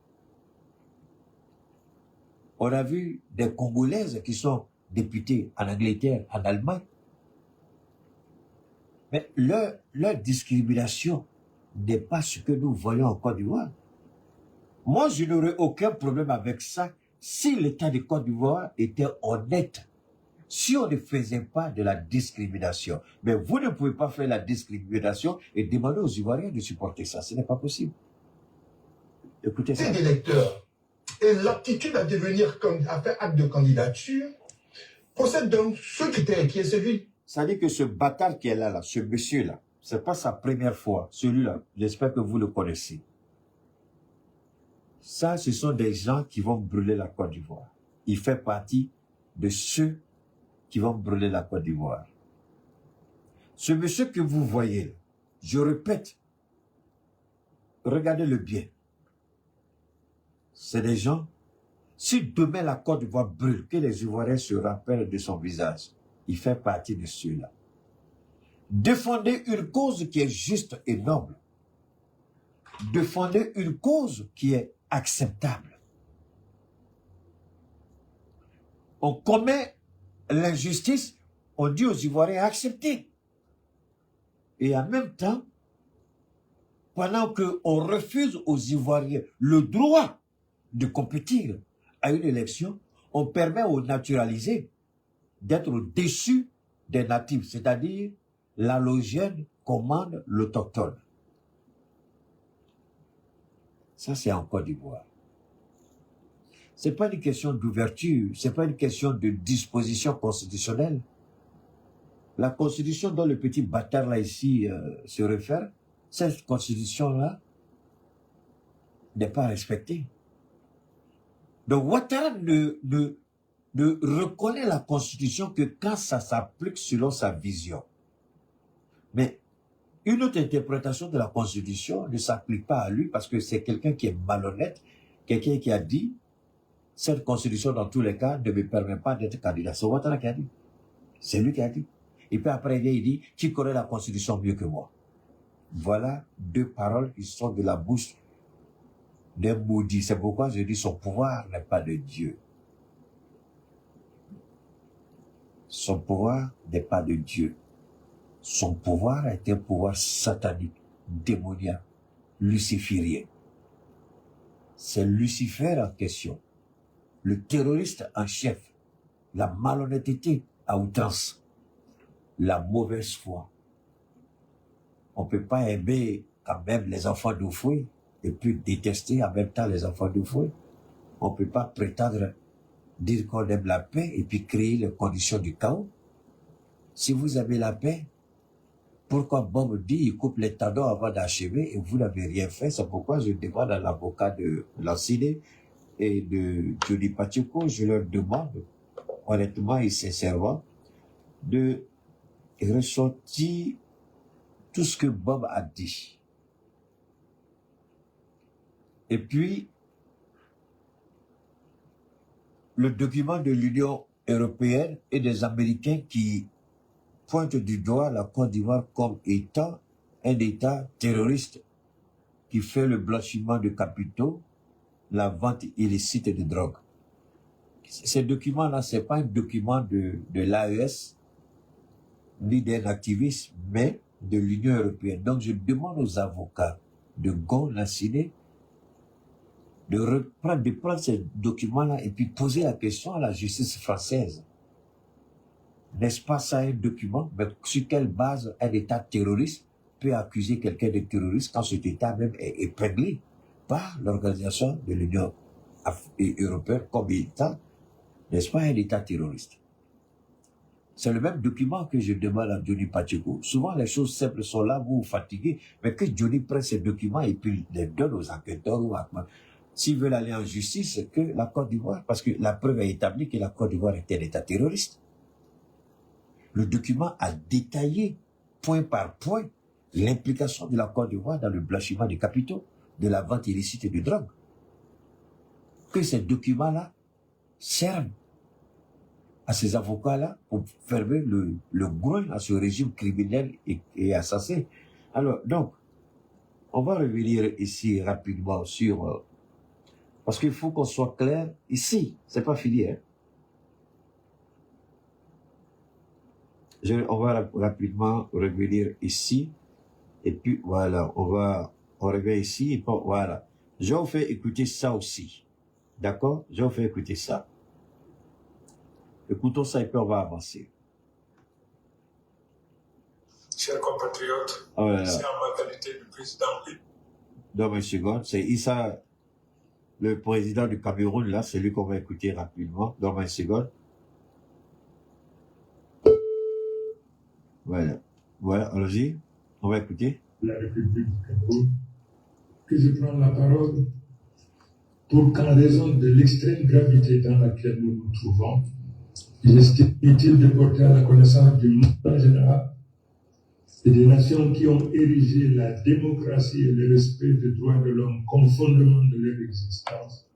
On a vu des Congolaises qui sont députées en Angleterre, en Allemagne. Mais leur discrimination n'est pas ce que nous voyons en Côte d'Ivoire. Moi, je n'aurais aucun problème avec ça si l'État de Côte d'Ivoire était honnête, si on ne faisait pas de la discrimination. Mais vous ne pouvez pas faire la discrimination et demander aux Ivoiriens de supporter ça. Ce n'est pas possible. Écoutez ça. Des électeurs et l'aptitude à devenir, à faire acte de candidature possède donc ce critère qui est celui. Ça dit que ce bâtard qui est là, ce monsieur-là, c'est pas sa première fois. Celui-là, j'espère que vous le connaissez. Ça, ce sont des gens qui vont brûler la Côte d'Ivoire. Il fait partie de ceux qui vont brûler la Côte d'Ivoire. Ce monsieur que vous voyez, je répète, regardez-le bien. C'est des gens, si demain la Côte d'Ivoire brûle, que les Ivoiriens se rappellent de son visage, il fait partie de ceux-là. Défendez une cause qui est juste et noble. Défendez une cause qui est acceptable. On commet l'injustice, on dit aux Ivoiriens accepter. Et en même temps, pendant qu'on refuse aux Ivoiriens le droit de compétir à une élection, on permet aux naturalisés d'être déçus des natifs, c'est-à-dire l'allogène commande l'autochtone. Ça, c'est en Côte d'Ivoire. Ce n'est pas une question d'ouverture, ce n'est pas une question de disposition constitutionnelle. La constitution dont le petit bâtard là ici se réfère, cette constitution-là n'est pas respecté. Donc Ouattara ne reconnaît la Constitution que quand ça s'applique selon sa vision. Mais une autre interprétation de la Constitution ne s'applique pas à lui parce que c'est quelqu'un qui est malhonnête, quelqu'un qui a dit cette Constitution dans tous les cas ne me permet pas d'être candidat. C'est Ouattara qui a dit. C'est lui qui a dit. Et puis après il dit, tu connais la Constitution mieux que moi. Voilà deux paroles qui sont de la bouche d'un maudit. C'est pourquoi je dis son pouvoir n'est pas de Dieu. Son pouvoir n'est pas de Dieu. Son pouvoir est un pouvoir satanique, démoniaque, luciférien. C'est Lucifer en question, le terroriste en chef, la malhonnêteté à outrance, la mauvaise foi. On ne peut pas aimer quand même les enfants d'Oufoué et puis détester en même temps les enfants d'Oufoué. On ne peut pas prétendre dire qu'on aime la paix et puis créer les conditions du chaos. Si vous aimez la paix, pourquoi Bob dit il coupe les tendons avant d'achever et vous n'avez rien fait? C'est pourquoi je demande à l'avocat de Lansine et de Johnny Pacheco, je leur demande honnêtement et sincèrement de ressortir tout ce que Bob a dit. Et puis, le document de l'Union européenne et des Américains qui pointent du doigt la Côte d'Ivoire comme étant un État terroriste qui fait le blanchiment de capitaux, la vente illicite de drogue. Ces documents-là, ce n'est pas un document de l'AES, ni d'un activiste, mais de l'Union européenne. Donc, je demande aux avocats de Gon Lansine de prendre ces documents-là et puis poser la question à la justice française. N'est-ce pas ça un document? Mais sur quelle base un État terroriste peut accuser quelqu'un de terroriste quand cet État même est épinglé par l'organisation de l'Union européenne comme État? N'est-ce pas un État terroriste? C'est le même document que je demande à Johnny Pacheco. Souvent, les choses simples sont là, vous vous fatiguez, mais que Johnny prenne ces documents et puis les donne aux enquêteurs ou à s'ils veulent aller en justice, que la Côte d'Ivoire, parce que la preuve est établie que la Côte d'Ivoire est un État terroriste. Le document a détaillé, point par point, l'implication de la Côte d'Ivoire dans le blanchiment des capitaux, de la vente illicite de drogue. Que ces documents-là servent à ces avocats-là pour fermer le groin à ce régime criminel et assassin. Alors, donc, on va revenir ici rapidement sur... parce qu'il faut qu'on soit clair, ici, c'est pas fini. Hein. On va rapidement revenir ici, et puis voilà, on revient ici, et puis voilà. Je vous fais écouter ça aussi. D'accord? Je vous fais écouter ça. Écoutons ça et puis on va avancer. Chers compatriotes, c'est en ma qualité de président. Dans une seconde, c'est Issa, le président du Cameroun, là, c'est lui qu'on va écouter rapidement. Dans une seconde. Voilà. Voilà, allons-y. On va écouter. La République du Cameroun, que je prends la parole pour qu'en raison de l'extrême gravité dans laquelle nous nous trouvons, il est utile de porter à la connaissance du monde en général et des nations qui ont érigé la démocratie et le respect des droits de l'homme comme fondement de leur existence,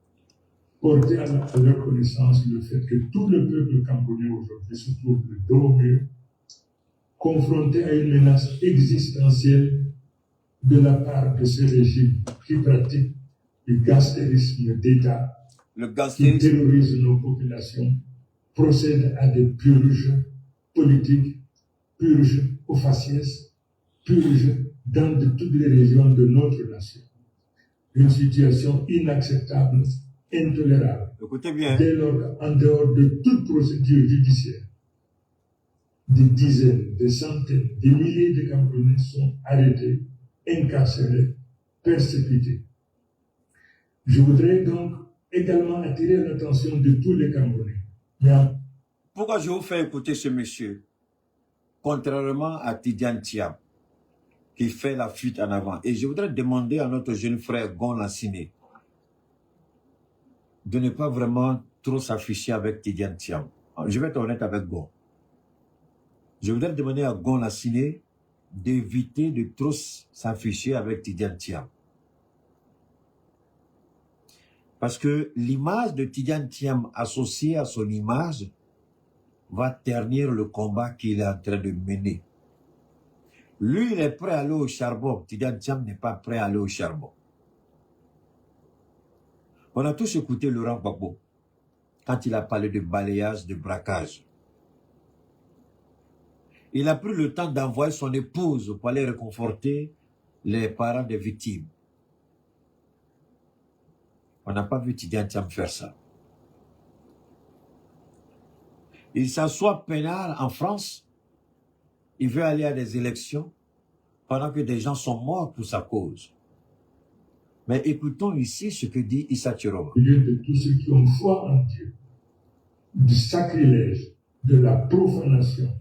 porter à leur connaissance le fait que tout le peuple camerounais aujourd'hui se trouve le dos au mur, confronté à une menace existentielle de la part de ce régime qui pratique du gangstérisme d'État, qui terrorise nos populations, procède à des purges politiques, purges au faciès, purges dans toutes les régions de notre nation. Une situation inacceptable, intolérable. Écoutez bien. Dès lors qu'en dehors de toute procédure judiciaire, des dizaines, des centaines, des milliers de Camerounais sont arrêtés, incarcérés, persécutés. Je voudrais donc également attirer l'attention de tous les Camerounais. Pourquoi je vous fais écouter ce monsieur? Contrairement à Tidiane Thiam, qui fait la fuite en avant. Et je voudrais demander à notre jeune frère Gon Lansine, de ne pas vraiment trop s'afficher avec Tidjane Thiam. Je vais être honnête avec Gon. Je voudrais demander à Gon Lassiné d'éviter de trop s'afficher avec Tidjane Thiam. Parce que l'image de Tidjane Thiam associée à son image va ternir le combat qu'il est en train de mener. Lui, il est prêt à aller au charbon. Tidjane Thiam n'est pas prêt à aller au charbon. On a tous écouté Laurent Gbagbo quand il a parlé de balayage, de braquage. Il a pris le temps d'envoyer son épouse pour aller réconforter les parents des victimes. On n'a pas vu Tidjane Thiam faire ça. Il s'assoit peinard en France. Il veut aller à des élections pendant que des gens sont morts pour sa cause. Mais écoutons ici ce que dit Issa Tirova. Au lieu de tous ceux qui ont foi en Dieu, du sacrilège, de la profanation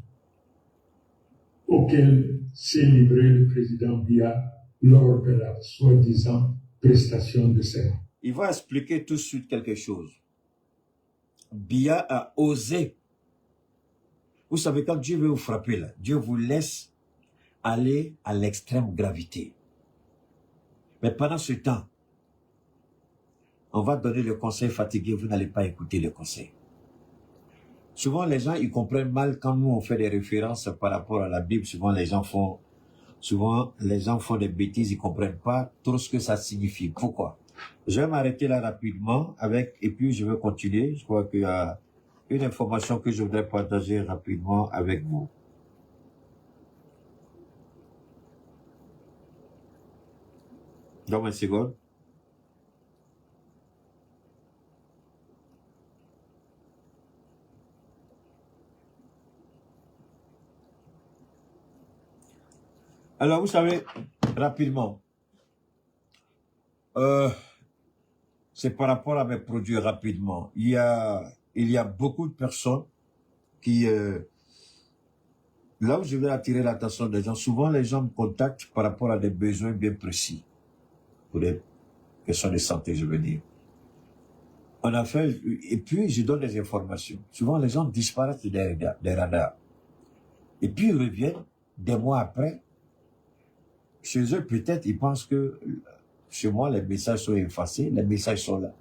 auquel s'est livré le président Biya lors de la soi-disant prestation de serment. Il va expliquer tout de suite quelque chose. Biya a osé. Vous savez, quand Dieu veut vous frapper, là, Dieu vous laisse aller à l'extrême gravité. Mais pendant ce temps, on va donner le conseil fatigué, vous n'allez pas écouter le conseil. Souvent, les gens, ils comprennent mal quand nous, on fait des références par rapport à la Bible. Souvent, les gens font des bêtises, ils ne comprennent pas trop ce que ça signifie. Pourquoi? Je vais m'arrêter là rapidement et puis je vais continuer. Je crois qu'il y a une information que je voudrais partager rapidement avec vous. Dans une seconde. Alors, vous savez, rapidement, c'est par rapport à mes produits rapidement. Il y a beaucoup de personnes qui, là où je vais attirer l'attention des gens, souvent les gens me contactent par rapport à des besoins bien précis, pour des questions de santé, je veux dire. On a fait, et puis je donne des informations. Souvent les gens disparaissent des radars. Et puis ils reviennent des mois après. Chez eux, peut-être, ils pensent que chez moi, les messages sont effacés, les messages sont là.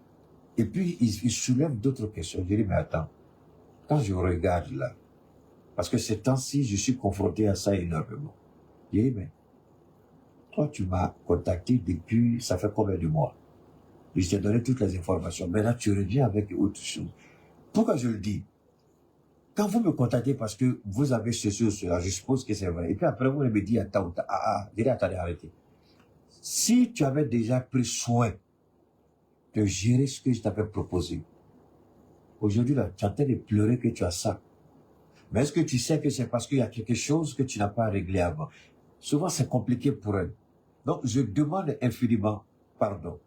Et puis, ils soulèvent d'autres questions. Je dis, mais attends, quand je regarde là, parce que ces temps-ci, je suis confronté à ça énormément. Je dis, mais toi, tu m'as contacté depuis, ça fait combien de mois? Je t'ai donné toutes les informations. Maintenant, tu reviens avec autre chose. Pourquoi je le dis? Quand vous me contactez parce que vous avez ceci ou cela, je suppose que c'est vrai. Et puis après, vous me dites, attends, je dis, attendez, arrêtez. Si tu avais déjà pris soin de gérer ce que je t'avais proposé, aujourd'hui, là, tu es en train de pleurer que tu as ça. Mais est-ce que tu sais que c'est parce qu'il y a quelque chose que tu n'as pas réglé avant? Souvent, c'est compliqué pour eux. Donc, je demande infiniment pardon.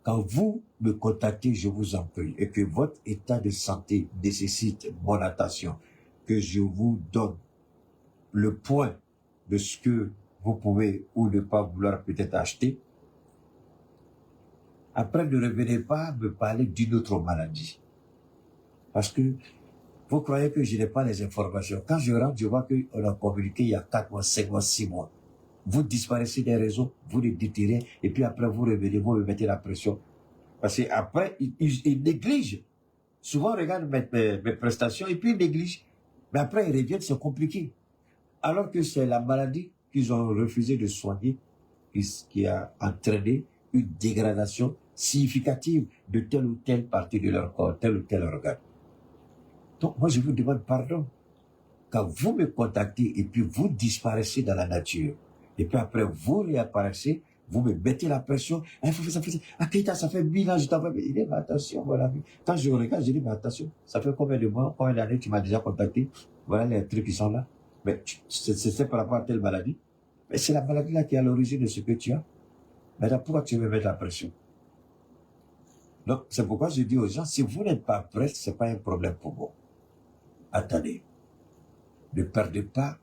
Quand vous me contactez, je vous en prie, et que votre état de santé nécessite mon attention, que je vous donne le point de ce que vous pouvez ou ne pas vouloir peut-être acheter, après ne revenez pas me parler d'une autre maladie. Parce que vous croyez que je n'ai pas les informations. Quand je rentre, je vois qu'on a communiqué il y a 4 mois, 5 mois, 6 mois. Vous disparaissez des réseaux, vous les détirez, et puis après vous revenez, vous me mettez la pression. Parce qu'après, ils négligent. Souvent, on regarde mes prestations, et puis ils négligent. Mais après, ils reviennent, c'est compliqué. Alors que c'est la maladie qu'ils ont refusé de soigner, qui a entraîné une dégradation significative de telle ou telle partie de leur corps, tel ou tel organe. Donc, moi, je vous demande pardon. Quand vous me contactez et puis vous disparaissez dans la nature, et puis après vous réapparaissez, vous me mettez la pression, il faut faire ça, Keita, ça fait 1000 ans, je t'envoie, il dit, mais attention, voilà. Quand je regarde, je dis, mais attention, ça fait combien de mois, combien d'années tu m'as déjà contacté, voilà les trucs qui sont là. Mais c'est par rapport à telle maladie. Mais c'est la maladie là qui est à l'origine de ce que tu as. Maintenant, pourquoi tu me mets la pression? Donc, c'est pourquoi je dis aux gens, si vous n'êtes pas prêts, c'est pas un problème pour vous. Attendez. Ne perdez pas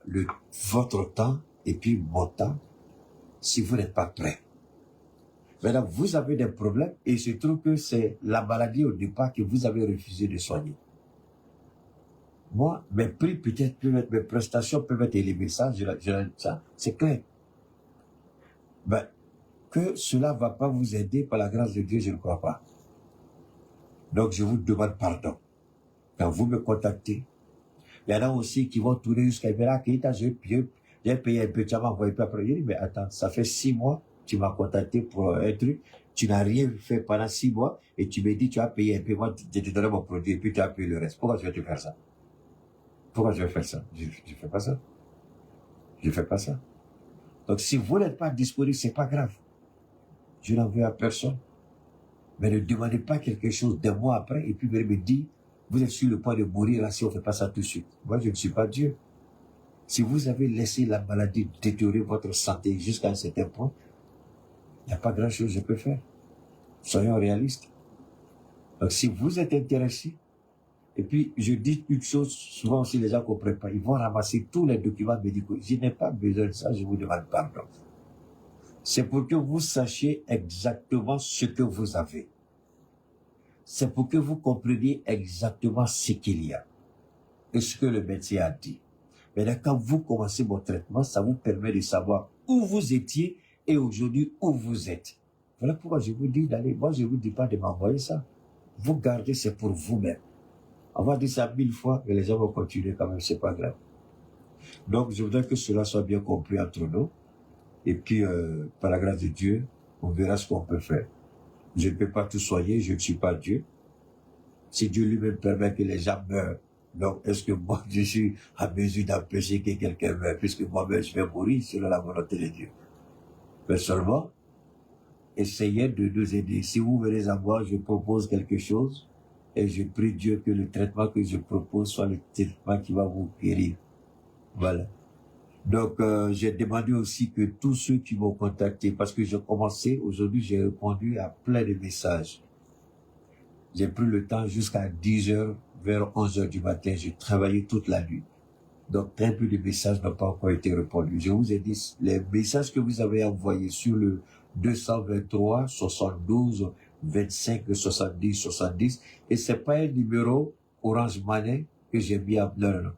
votre temps et puis mon temps si vous n'êtes pas prêt. Maintenant, vous avez des problèmes et il se trouve que c'est la maladie au départ que vous avez refusé de soigner. Moi, mes prix peut-être peuvent être, mes prestations peuvent être élevées, ça, c'est clair. Ben, que cela ne va pas vous aider par la grâce de Dieu, je ne crois pas. Donc, je vous demande pardon. Quand vous me contactez, il y en a aussi qui vont tourner jusqu'à dire, j'ai payé un peu, tu m'as envoyé pas après. Je dis, mais attends, ça fait 6 mois, tu m'as contacté pour un truc, tu n'as rien fait pendant 6 mois, et tu me dis, tu as payé un peu, moi, je te donne mon produit, et puis tu as payé le reste. Pourquoi tu vas te faire ça? Pourquoi je vais faire ça? Je fais pas ça. Je fais pas ça. Donc, si vous n'êtes pas disponible, c'est pas grave. Je n'en veux à personne. Mais ne demandez pas quelque chose d'un mois après, et puis vous me dites, vous êtes sur le point de mourir, là, si on ne fait pas ça tout de suite. Moi, je ne suis pas Dieu. Si vous avez laissé la maladie détériorer votre santé jusqu'à un certain point, il n'y a pas grand-chose que je peux faire. Soyons réalistes. Donc, si vous êtes intéressé, et puis je dis une chose, souvent aussi les gens ne comprennent pas, ils vont ramasser tous les documents médicaux. Je n'ai pas besoin de ça, je vous demande pardon. C'est pour que vous sachiez exactement ce que vous avez. C'est pour que vous compreniez exactement ce qu'il y a et ce que le médecin a dit. Maintenant, quand vous commencez votre traitement, ça vous permet de savoir où vous étiez et aujourd'hui où vous êtes. Voilà pourquoi je vous dis d'aller. Moi, je ne vous dis pas de m'envoyer ça. Vous gardez, c'est pour vous-même. On va dire ça 1000 fois, mais les gens vont continuer quand même, c'est pas grave. Donc, je voudrais que cela soit bien compris entre nous. Et puis, par la grâce de Dieu, on verra ce qu'on peut faire. Je ne peux pas tout soigner, je ne suis pas Dieu. Si Dieu lui-même permet que les gens meurent, donc est-ce que moi je suis à mesure d'empêcher que quelqu'un meure, puisque moi-même je vais mourir selon la volonté de Dieu. Mais seulement, essayez de nous aider. Si vous venez à moi, je propose quelque chose, et je prie Dieu que le traitement que je propose soit le traitement qui va vous guérir. Voilà. Donc, j'ai demandé aussi que tous ceux qui m'ont contacté, parce que j'ai commencé, aujourd'hui, j'ai répondu à plein de messages. J'ai pris le temps jusqu'à 10h, vers 11h du matin, j'ai travaillé toute la nuit. Donc, très peu de messages n'ont pas encore été répondus. Je vous ai dit, les messages que vous avez envoyés sur le 223 72 25 70 70, et c'est pas un numéro Orange Money que j'ai mis en non.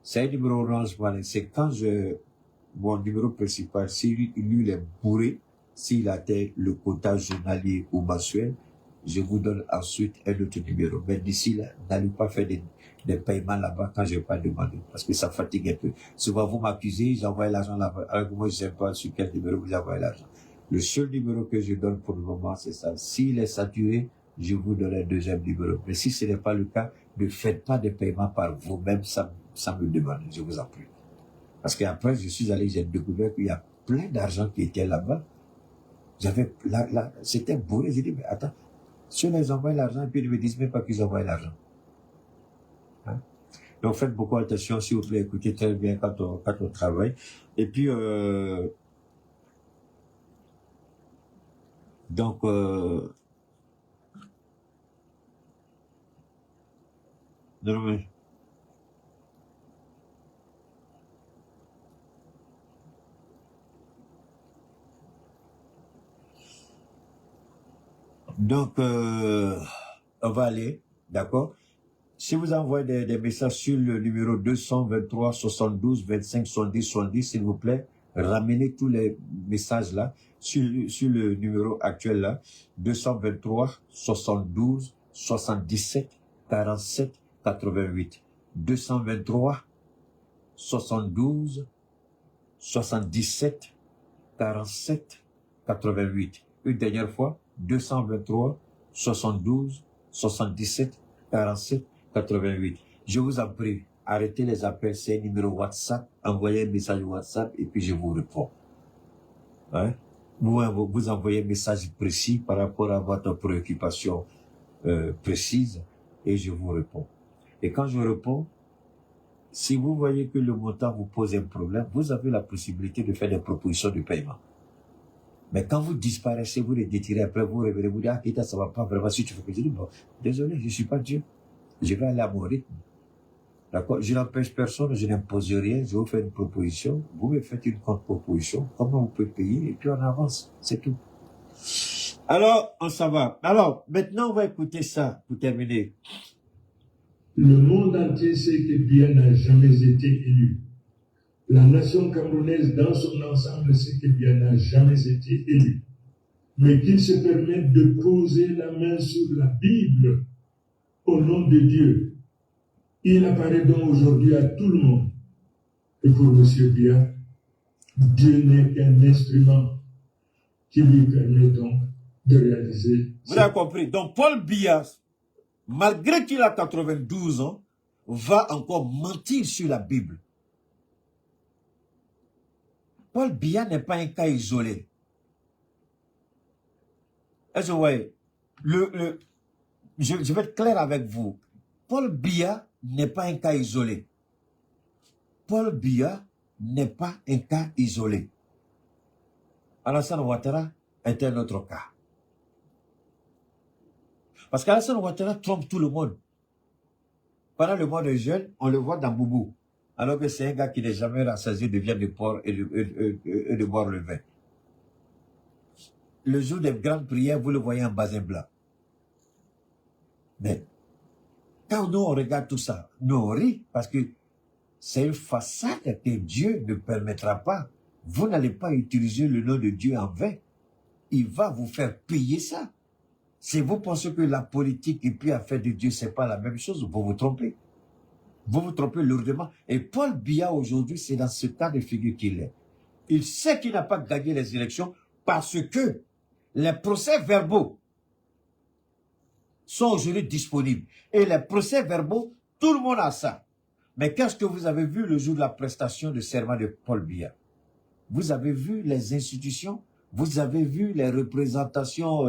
C'est un numéro Orange Money. C'est quand mon numéro principal, s'il lui est bourré, s'il atteint le quota journalier ou mensuel, je vous donne ensuite un autre numéro. Mais d'ici là, n'allez pas faire des paiements là-bas quand je n'ai pas demandé, parce que ça fatigue un peu. Souvent, vous m'accusez, j'envoie l'argent là-bas. Alors que moi, je ne sais pas sur quel numéro vous envoyez l'argent. Le seul numéro que je donne pour le moment, c'est ça. S'il est saturé, je vous donne un deuxième numéro. Mais si ce n'est pas le cas, ne faites pas de paiement par vous-même sans me demander, je vous en prie. Parce qu'après, je suis allé, j'ai découvert qu'il y a plein d'argent qui était là-bas. C'était bourré. J'ai dit, mais attends, si on les envoie l'argent, et puis ils ne me disent même pas qu'ils envoient l'argent. Hein? Donc faites beaucoup attention, s'il vous plaît, écoutez très bien quand on travaille. Et puis, donc, non, mais, donc, on va aller, d'accord? Si vous envoyez des messages sur le numéro 223 72 25 70 70, s'il vous plaît, ramenez tous les messages là sur le numéro actuel là, 223 72 77 47 88. 223 72 77 47 88. Une dernière fois, 223 72 77 47 88. Je vous en prie, arrêtez les appels, c'est un numéro WhatsApp, envoyez un message WhatsApp et puis je vous réponds. Hein? Vous envoyez un message précis par rapport à votre préoccupation précise et je vous réponds. Et quand je réponds, si vous voyez que le montant vous pose un problème, vous avez la possibilité de faire des propositions de paiement. Mais quand vous disparaissez, vous les détirez, après vous revenez, vous dites, ah, Keita, ça va pas vraiment, si tu fais que je dis, bon, désolé, je suis pas Dieu. Je vais aller à mon rythme. D'accord? Je n'empêche personne, je n'impose rien, je vous fais une proposition, vous me faites une contre-proposition, comment vous pouvez payer, et puis on avance, c'est tout. Alors, on s'en va. Alors, maintenant, on va écouter ça pour terminer. Le monde entier sait que Biya n'a jamais été élu. La nation camerounaise dans son ensemble sait que Biya n'a jamais été élu. Mais qu'il se permette de poser la main sur la Bible au nom de Dieu. Il apparaît donc aujourd'hui à tout le monde que pour M. Biya, Dieu n'est qu'un instrument qui lui permet donc de réaliser. Vous avez compris. Donc, Paul Biya, malgré qu'il a 92 ans, va encore mentir sur la Bible. Paul Biya n'est pas un cas isolé. Est-ce que vous voyez? Je vais être clair avec vous. Paul Biya n'est pas un cas isolé. Paul Biya n'est pas un cas isolé. Alassane Ouattara est un autre cas. Parce qu'Alassane Ouattara trompe tout le monde. Pendant le mois de jeûne, on le voit dans Boubou. Alors que c'est un gars qui n'est jamais rassasié de viande de porc et de boire le vin. Le jour des grandes prières, vous le voyez en basin blanc. Mais quand nous on regarde tout ça, nous on rit parce que c'est une façade que Dieu ne permettra pas. Vous n'allez pas utiliser le nom de Dieu en vain. Il va vous faire payer ça. Si vous pensez que la politique et puis l'affaire de Dieu, c'est pas la même chose, vous vous trompez. Vous vous trompez lourdement. Et Paul Biya aujourd'hui, c'est dans ce cas de figure qu'il est. Il sait qu'il n'a pas gagné les élections parce que les procès-verbaux sont aujourd'hui disponibles. Et les procès-verbaux, tout le monde a ça. Mais qu'est-ce que vous avez vu le jour de la prestation de serment de Paul Biya? Vous avez vu les institutions, vous avez vu les représentations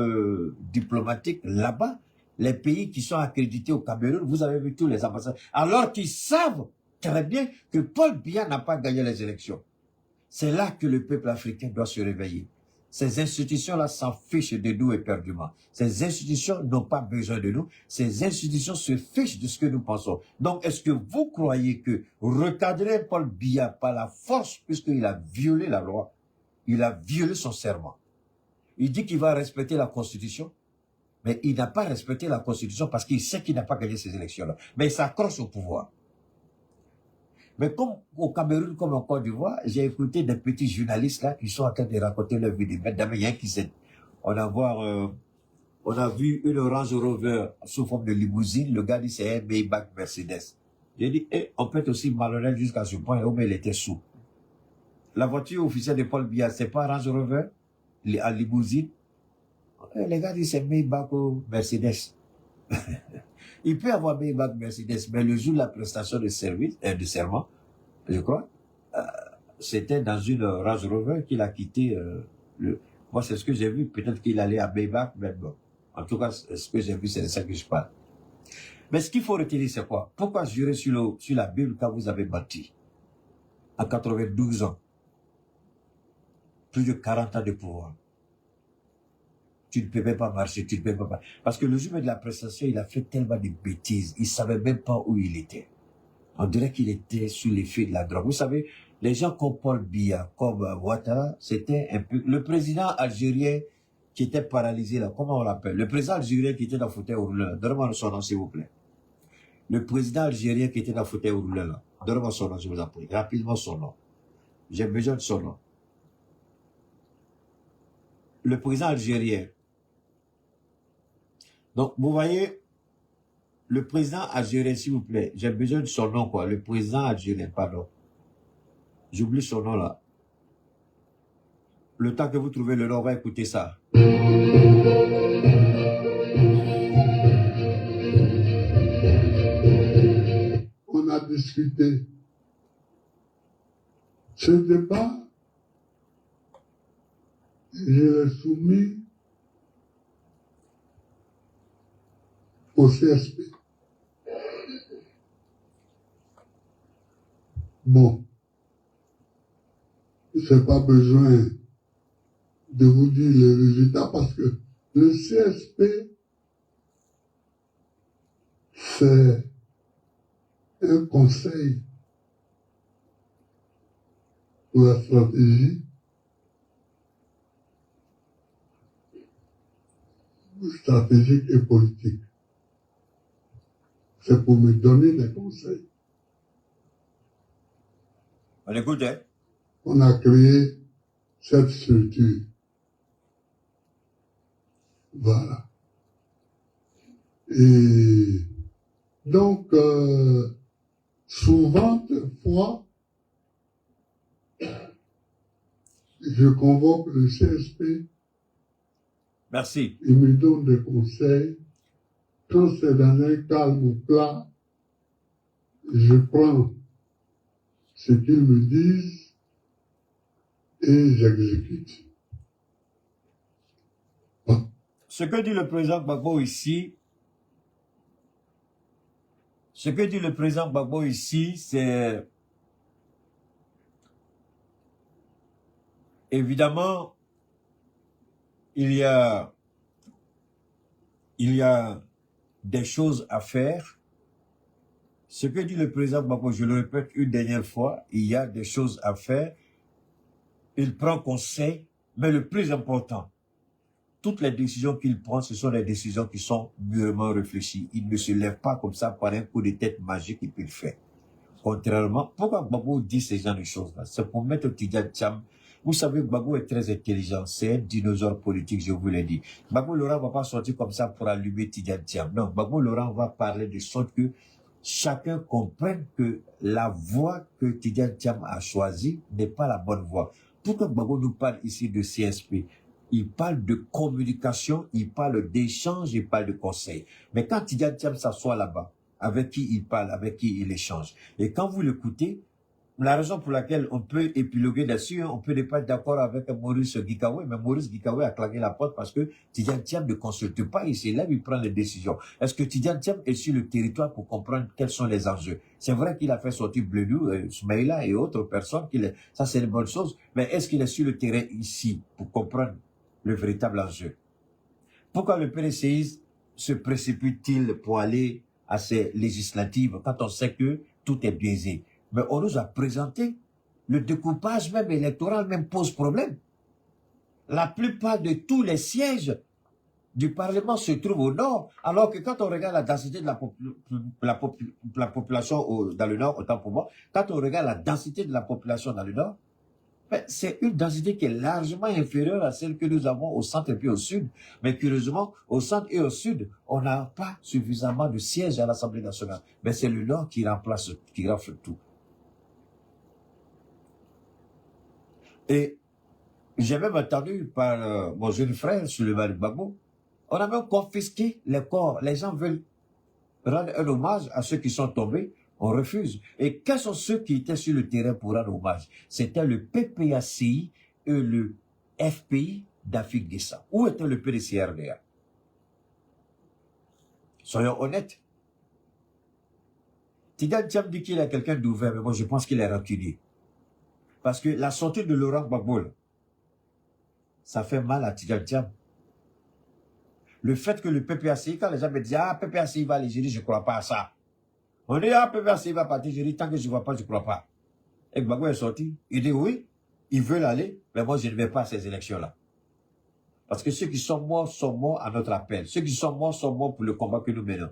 diplomatiques là-bas, les pays qui sont accrédités au Cameroun, vous avez vu tous les ambassadeurs. Alors qu'ils savent très bien que Paul Biya n'a pas gagné les élections. C'est là que le peuple africain doit se réveiller. Ces institutions-là s'en fichent de nous éperdument. Ces institutions n'ont pas besoin de nous. Ces institutions se fichent de ce que nous pensons. Donc, est-ce que vous croyez que recadrer Paul Biya par la force, puisqu'il a violé la loi, il a violé son serment. Il dit qu'il va respecter la Constitution, mais il n'a pas respecté la Constitution parce qu'il sait qu'il n'a pas gagné ces élections-là. Mais il s'accroche au pouvoir. Mais comme au Cameroun, comme en Côte d'Ivoire, j'ai écouté des petits journalistes là qui sont en train de raconter leur vie. Madame, il y a qui sait. On a vu une Range Rover sous forme de limousine. Le gars dit c'est un Maybach Mercedes. J'ai dit, on peut être aussi malhonnête jusqu'à ce point où il était sous. La voiture officielle de Paul Biya, c'est pas Range Rover, en limousine. Les gars disent c'est Maybach ou Mercedes. Il peut avoir Maybach Mercedes, mais le jour de la prestation de service, de serment, je crois, c'était dans une Range Rover qu'il a quitté. Moi, c'est ce que j'ai vu. Peut-être qu'il allait à Maybach, mais bon. En tout cas, ce que j'ai vu, c'est de ça que je parle. Mais ce qu'il faut retenir, c'est quoi? Pourquoi jurer sur la Bible quand vous avez menti? À 92 ans. Plus de 40 ans de pouvoir. Tu ne peux même pas marcher, tu ne peux même pas. Parce que le jour de la prestation, il a fait tellement de bêtises. Il ne savait même pas où il était. On dirait qu'il était sous l'effet de la drogue. Vous savez, les gens comme Paul Biya, comme Ouattara, c'était un peu... Le président algérien qui était paralysé là, comment on l'appelle? Le président algérien qui était dans le fauteuil roulant. Donnez-moi son nom, s'il vous plaît. Le président algérien qui était dans le fauteuil roulant là. Donnez-moi son nom, je vous en prie. Rapidement son nom. J'ai besoin de son nom. Le président algérien. Donc, vous voyez, le président algérien, s'il vous plaît, j'ai besoin de son nom, quoi. Le président algérien, pardon. J'oublie son nom, là. Le temps que vous trouvez le nom, on va écouter ça. On a discuté. Ce débat, je l'ai soumis au CSP. Bon, je n'ai pas besoin de vous dire les résultats parce que le CSP, c'est un conseil pour la stratégie stratégique et politique. C'est pour me donner des conseils. On écoute, hein? On a créé cette structure. Voilà. Et donc, souvent, fois, je convoque le CSP. Merci. Il me donne des conseils. Quand c'est dans un calme plat, je prends ce qu'ils me disent et j'exécute. Bon. Ce que dit le président Gbagbo ici, c'est évidemment, il y a des choses à faire. Ce que dit le président Gbagbo, je le répète une dernière fois, il y a des choses à faire. Il prend conseil, mais le plus important, toutes les décisions qu'il prend, ce sont des décisions qui sont mûrement réfléchies. Il ne se lève pas comme ça par un coup de tête magique et puis il fait. Contrairement, pourquoi Gbagbo dit ces genre de choses-là? C'est pour mettre Tidjane Thiam. Vous savez, Gbagbo est très intelligent. C'est un dinosaure politique, je vous l'ai dit. Gbagbo Laurent ne va pas sortir comme ça pour allumer Tidjane Thiam. Non, Gbagbo Laurent va parler de sorte que chacun comprenne que la voie que Tidjane Thiam a choisie n'est pas la bonne voie. Pourquoi Gbagbo nous parle ici de CSP? Il parle de communication, il parle d'échange, il parle de conseil. Mais quand Tidjane Thiam s'assoit là-bas, avec qui il parle, avec qui il échange, et quand vous l'écoutez, la raison pour laquelle on peut épiloguer là-dessus, on peut ne pas être d'accord avec Maurice Gikawe, mais Maurice Gikawe a claqué la porte parce que Tidjane Thiam ne consulte pas, il se lève, il prend les décisions. Est-ce que Tidjane Thiam est sur le territoire pour comprendre quels sont les enjeux? C'est vrai qu'il a fait sortir Bledou, Soumaïla et autres personnes, ça c'est une bonne chose, mais est-ce qu'il est sur le terrain ici pour comprendre le véritable enjeu? Pourquoi le PDCI se précipite-t-il pour aller à ces législatives quand on sait que tout est biaisé? Mais on nous a présenté le découpage même électoral même pose problème. La plupart de tous les sièges du Parlement se trouvent au nord, alors que quand on regarde la densité de la population dans le nord, autant pour moi, quand on regarde la densité de la population dans le nord, c'est une densité qui est largement inférieure à celle que nous avons au centre et puis au sud. Mais curieusement, au centre et au sud, on n'a pas suffisamment de sièges à l'Assemblée nationale. Mais c'est le nord qui rafle tout. Et j'ai même entendu par mon jeune frère, Souleymane Gbagbo, on a même confisqué les corps. Les gens veulent rendre un hommage à ceux qui sont tombés. On refuse. Et quels sont ceux qui étaient sur le terrain pour rendre hommage? C'était le PPACI et le FPI d'Afrique Guessa. Où était le PDCRDA? Soyons honnêtes. Tidjane Thiam dit qu'il est quelqu'un d'ouvert, mais moi je pense qu'il est rancunier. Parce que la sortie de Laurent Gbagbo, ça fait mal à Tidjane Thiam. Le fait que le PPACI, quand les gens me disent « Ah, PPACI va aller, je dis « Je ne crois pas à ça ». On dit « Ah, PPACI va partir », je dis « Tant que je ne vois pas, je ne crois pas ». Et Gbagbo est sorti. Il dit « Oui, ils veulent aller, mais moi je ne vais pas à ces élections-là ». Parce que ceux qui sont morts à notre appel. Ceux qui sont morts pour le combat que nous menons.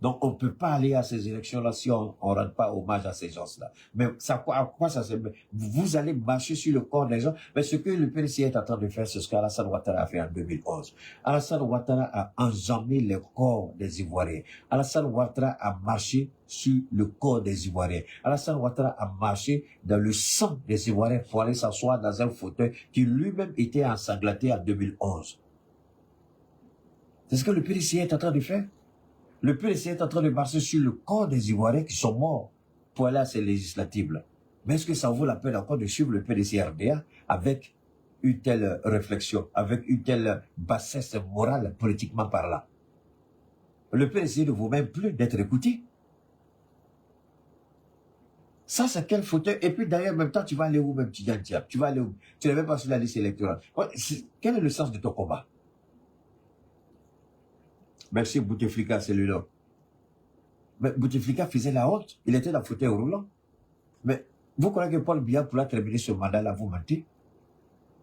Donc, on ne peut pas aller à ces élections-là si on ne rend pas hommage à ces gens-là. Mais à quoi ça sert? Vous allez marcher sur le corps des gens. Mais ce que le PDC est en train de faire, c'est ce qu'Alassane Ouattara a fait en 2011. Alassane Ouattara a enjambé le corps des Ivoiriens. Alassane Ouattara a marché sur le corps des Ivoiriens. Alassane Ouattara a marché dans le sang des Ivoiriens pour aller s'asseoir dans un fauteuil qui lui-même était ensanglanté en 2011. C'est ce que le PDC est en train de faire. Le PDC est en train de marcher sur le corps des Ivoiriens qui sont morts pour aller à ces législatives-là. Mais est-ce que ça vaut la peine encore de suivre le PDC-RDA avec une telle réflexion, avec une telle bassesse morale politiquement parlant? Le PDC ne vaut même plus d'être écouté. Ça, c'est quel fauteuil? Et puis d'ailleurs, en même temps, tu vas aller où même, Tidjane Thiam? Tu vas aller où? Tu n'es même pas sur la liste électorale. Quel est le sens de ton combat? Merci Bouteflika, c'est lui-là. Mais Bouteflika faisait la honte. Il était dans le fauteuil roulant. Mais vous croyez que Paul Biya pourra terminer ce mandat-là, vous mentez?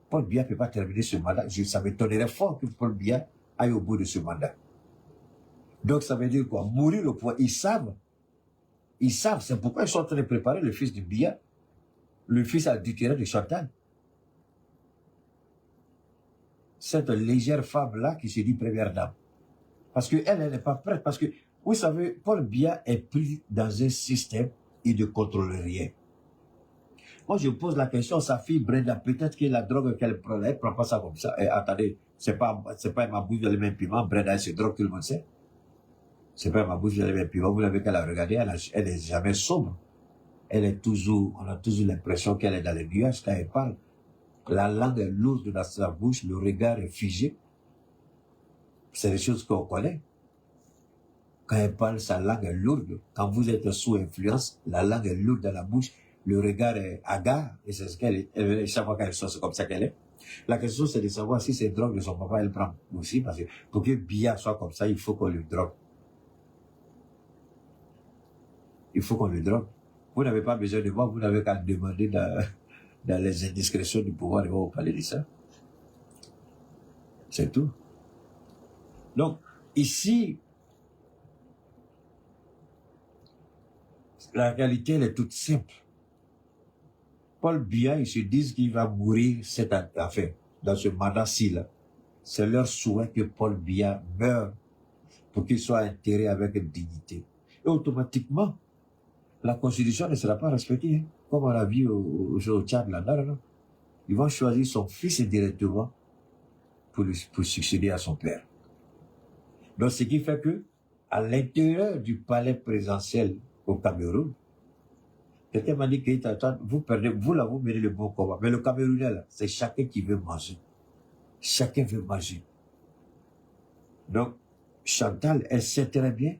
Paul Biya ne peut pas terminer ce mandat. Ça m'étonnerait fort que Paul Biya aille au bout de ce mandat. Donc ça veut dire quoi? Mourir au pouvoir. Ils savent, c'est pourquoi ils sont en train de préparer le fils de Biya, le fils adultéré de Chantal. Cette légère femme-là qui se dit première dame. Parce qu'elle n'est pas prête. Parce que, vous savez, Paul Biya est pris dans un système, il ne contrôle rien. Moi, je pose la question à sa fille Brenda, peut-être que la drogue qu'elle prend, elle ne prend pas ça comme ça. Et attendez, c'est pas ma bouche de les piment. Brenda, elle se drogue, tout le monde sait. C'est pas ma bouche de les piment. Vous l'avez qu'elle a regardé, elle est jamais sombre. On a toujours l'impression qu'elle est dans les nuages quand elle parle. La langue est lourde dans sa bouche, le regard est figé. C'est des choses qu'on connaît. Quand elle parle, sa langue est lourde. Quand vous êtes sous influence, la langue est lourde dans la bouche, le regard est hagard, et c'est ce qu'elle est. Chaque fois qu'elle sort, c'est comme ça qu'elle est. La question, c'est de savoir si ces drogues de son papa, elle prend aussi, parce que pour que Biya soit comme ça, il faut qu'on le drogue. Il faut qu'on le drogue. Vous n'avez pas besoin de moi, vous n'avez qu'à demander dans les indiscrétions du pouvoir, ils vont vous parler de ça. C'est tout. Donc, ici, la réalité, elle est toute simple. Paul Biya, ils se disent qu'il va mourir cette affaire, dans ce mandat-ci, là. C'est leur souhait que Paul Biya meure pour qu'il soit enterré avec dignité. Et automatiquement, la Constitution ne sera pas respectée, hein, comme on l'a vu au Tchad, là. Non. Ils vont choisir son fils directement pour succéder à son père. Donc, ce qui fait que, à l'intérieur du palais présidentiel au Cameroun, quelqu'un m'a dit que vous perdez, vous là, vous menez le bon combat. Mais le Camerounais, là, c'est chacun qui veut manger. Chacun veut manger. Donc, Chantal, elle sait très bien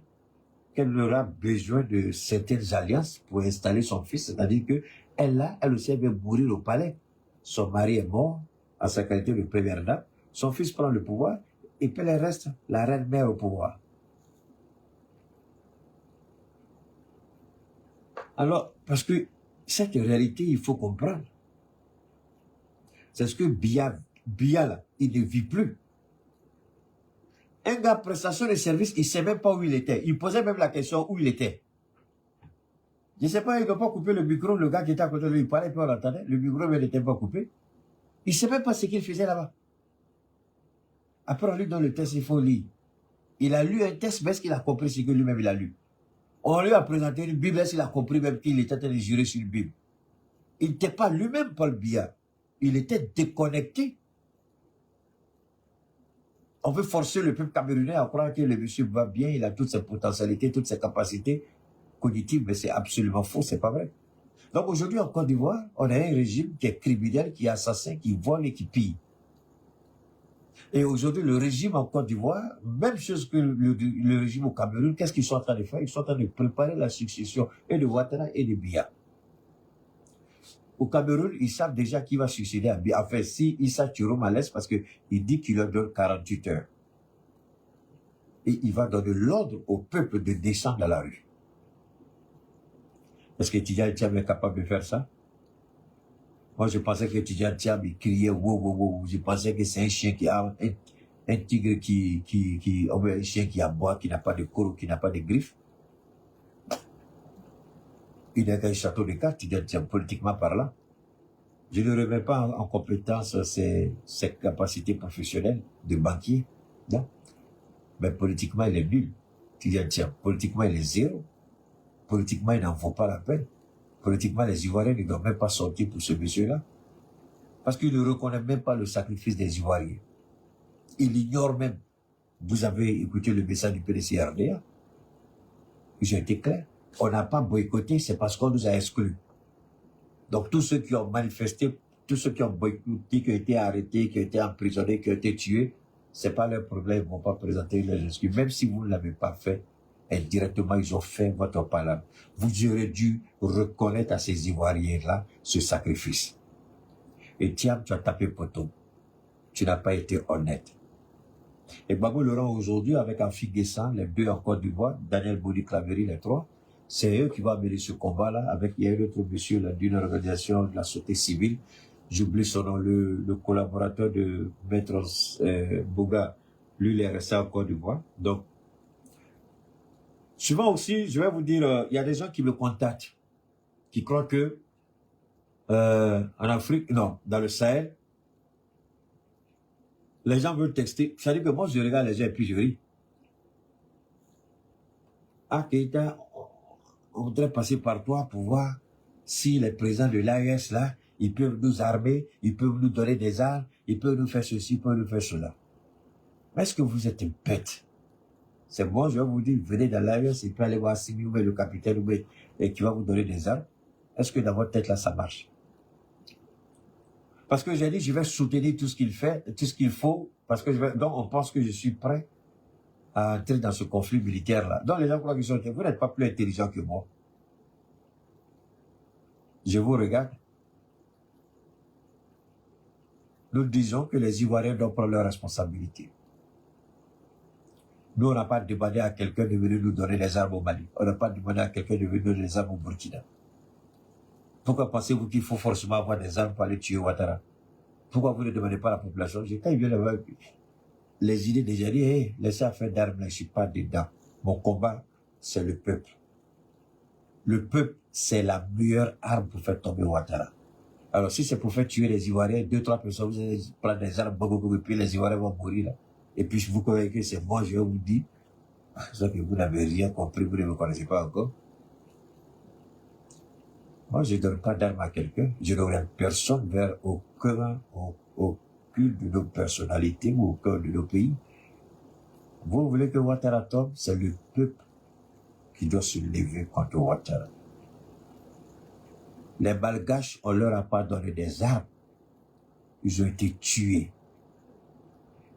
qu'elle aura besoin de certaines alliances pour installer son fils. C'est-à-dire que elle aussi, elle veut mourir au palais. Son mari est mort, à sa qualité de première dame. Son fils prend le pouvoir, et puis elle reste la reine-mère au pouvoir. Alors, parce que cette réalité, il faut comprendre. C'est ce que Biya là, il ne vit plus. Un gars, prestation de service, il ne sait même pas où il était. Il posait même la question où il était. Je ne sais pas, il ne peut pas couper le micro, le gars qui était à côté de lui, il parlait, puis on l'entendait. Le micro n'était pas coupé. Il ne sait même pas ce qu'il faisait là-bas. Après, on lui donne le test, il faut lire. Il a lu un test, mais est-ce qu'il a compris ce que lui-même il a lu? On lui a présenté une Bible, est-ce qu'il a compris même qu'il était en train de jurer sur une Bible? Il n'était pas lui-même Paul Biya. Il était déconnecté. On veut forcer le peuple camerounais à croire que le monsieur va bien, il a toutes ses potentialités, toutes ses capacités cognitives, mais c'est absolument faux, c'est pas vrai. Donc aujourd'hui en Côte d'Ivoire, on a un régime qui est criminel, qui est assassin, qui vole et qui pille. Et aujourd'hui, le régime en Côte d'Ivoire, même chose que le régime au Cameroun, qu'est-ce qu'ils sont en train de faire? Ils sont en train de préparer la succession et de Ouattara et de Biya. Au Cameroun, ils savent déjà qui va succéder à Biya. Enfin, si Issa Thirouma laisse, parce qu'il dit qu'il leur donne 48 heures. Et il va donner l'ordre au peuple de descendre dans la rue. Est-ce que Tidjane Thiam est capable de faire ça? Moi, je pensais que Tidjane Thiam, il criait wow, wow, wow. Je pensais que c'est un chien qui a, un tigre un chien qui aboie, qui n'a pas de corps, qui n'a pas de griffes. Il n'a qu'un château de cartes, Tidjane Thiam, politiquement parlant. Je ne remets pas en compétence ses capacités professionnelles de banquier, non? Mais politiquement, il est nul. Tidjane Thiam, politiquement, il est zéro. Politiquement, il n'en vaut pas la peine. Politiquement, les Ivoiriens ne doivent même pas sortir pour ce monsieur-là. Parce qu'il ne reconnaît même pas le sacrifice des Ivoiriens. Il ignore même. Vous avez écouté le message du PDC-RDA. J'ai été clair. On n'a pas boycotté, c'est parce qu'on nous a exclus. Donc tous ceux qui ont manifesté, tous ceux qui ont boycotté, qui ont été arrêtés, qui ont été emprisonnés, qui ont été tués, c'est pas leur problème, ils ne vont pas présenter leurs excuses. Même si vous ne l'avez pas fait, indirectement, ils ont fait votre parole. Vous aurez dû reconnaître à ces Ivoiriens-là ce sacrifice. Et Thiam, tu as tapé poteau. Tu n'as pas été honnête. Et Gbagbo Laurent aujourd'hui, avec Afi Guessan, les deux en Côte d'Ivoire, Daniel Bodi Claverie, les trois, c'est eux qui vont mener ce combat-là, avec, il y a un autre monsieur d'une organisation de la société civile, j'oublie son nom, le collaborateur de Maître Bouga, Lui, il est resté en Côte d'Ivoire. Donc, souvent aussi, je vais vous dire, il y a des gens qui me contactent, qui croient que en Afrique, non, dans le Sahel, les gens veulent texter. C'est-à-dire que moi, je regarde les gens et puis je ris. Ah, Keïta, on voudrait passer par toi pour voir si les présidents de l'AES, là, ils peuvent nous armer, ils peuvent nous donner des armes, ils peuvent nous faire ceci, ils peuvent nous faire cela. Mais est-ce que vous êtes une bête? C'est bon, je vais vous dire, venez dans l'AES et puis allez voir Simi ou le capitaine ou et qui va vous donner des armes. Est-ce que dans votre tête, là, ça marche? Parce que j'ai dit, je vais soutenir tout ce qu'il fait, tout ce qu'il faut, parce que donc on pense que je suis prêt à entrer dans ce conflit militaire-là. Donc les gens croient que vous n'êtes pas plus intelligent que moi. Je vous regarde. Nous disons que les Ivoiriens doivent prendre leurs responsabilités. Nous, on n'a pas demandé à quelqu'un de venir nous donner des armes au Mali. On n'a pas demandé à quelqu'un de venir nous donner des armes au Burkina. Pourquoi pensez-vous qu'il faut forcément avoir des armes pour aller tuer Ouattara? Pourquoi vous ne demandez pas à la population? Quand ils viennent avec les idées déjà dit, hey, laissez affaire d'armes, je ne suis pas dedans. Mon combat, c'est le peuple. Le peuple, c'est la meilleure arme pour faire tomber Ouattara. Alors, si c'est pour faire tuer les Ivoiriens, 2-3 personnes, vous allez prendre des armes, et puis les Ivoiriens vont mourir là. Et puis, je vous connais que c'est moi, je vous dis, sauf que vous n'avez rien compris, vous ne me connaissez pas encore. Moi, je ne donne pas d'armes à quelqu'un, je n'oriente personne vers aucune de nos personnalités ou aucun de nos pays. Vous voulez que Ouattara tombe, c'est le peuple qui doit se lever contre Ouattara. Les Malgaches, on leur a pas donné des armes. Ils ont été tués.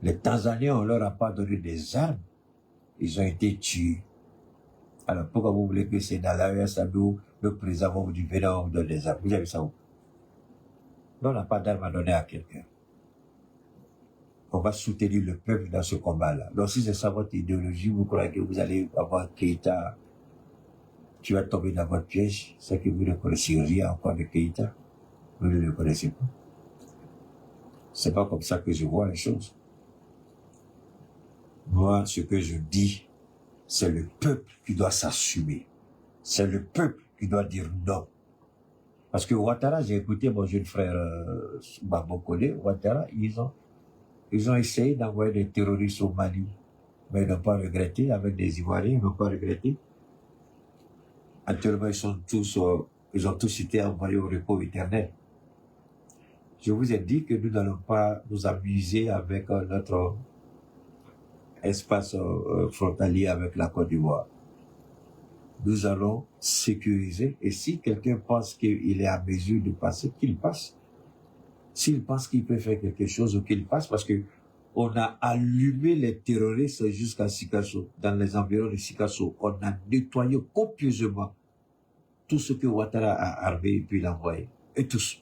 Les Tanzaniens, on leur a pas donné des armes. Ils ont été tués. Alors, pourquoi vous voulez que c'est dans l'AES à nous, le président va vous dire, venez, on vous donne des armes. Vous avez ça où? Non, on n'a pas d'armes à donner à quelqu'un. On va soutenir le peuple dans ce combat-là. Donc, si c'est ça votre idéologie, vous croyez que vous allez avoir Keïta qui va tomber dans votre piège, c'est que vous ne connaissez rien encore de Keïta. Vous ne le connaissez pas. C'est pas comme ça que je vois les choses. Moi, ce que je dis, c'est le peuple qui doit s'assumer. C'est le peuple qui doit dire non. Parce que Ouattara, j'ai écouté mon jeune frère Babokole, Ouattara, ils ont essayé d'envoyer des terroristes au Mali, mais ils n'ont pas regretté, avec des Ivoiriens, ils n'ont pas regretté. Actuellement, ils ont tous été envoyés au repos éternel. Je vous ai dit que nous n'allons pas nous amuser avec notre espace frontalier avec la Côte d'Ivoire. Nous allons sécuriser, et si quelqu'un pense qu'il est à mesure de passer, qu'il passe. S'il pense qu'il peut faire quelque chose, ou qu'il passe, parce que on a allumé les terroristes jusqu'à Sikasso, dans les environs de Sikasso. On a nettoyé copieusement tout ce que Ouattara a armé et puis l'envoyé. Et tous.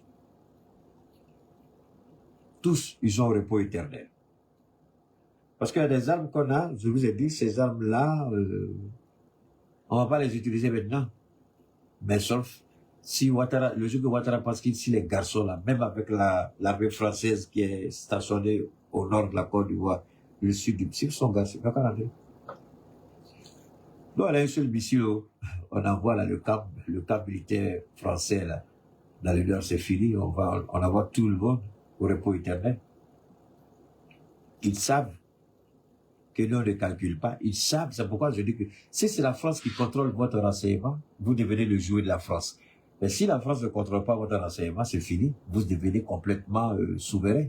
Tous, ils ont au repos éternel. Parce qu'il y a des armes qu'on a, je vous ai dit, ces armes-là, on va pas les utiliser maintenant. Mais sauf, si Ouattara, le jour que Ouattara pense qu'il, si les garçons là, même avec l'armée française qui est stationnée au nord de la Côte d'Ivoire, le sud du Psy, sont garçons, pas qu'à nous, on a un seul missile, on envoie là le camp militaire français là, dans le nord, c'est fini, on envoie tout le monde au repos éternel. Ils savent que nous, on ne calcule pas. Ils savent, c'est pourquoi je dis que si c'est la France qui contrôle votre renseignement, vous devenez le jouet de la France. Mais si la France ne contrôle pas votre renseignement, c'est fini. Vous devenez complètement souverain.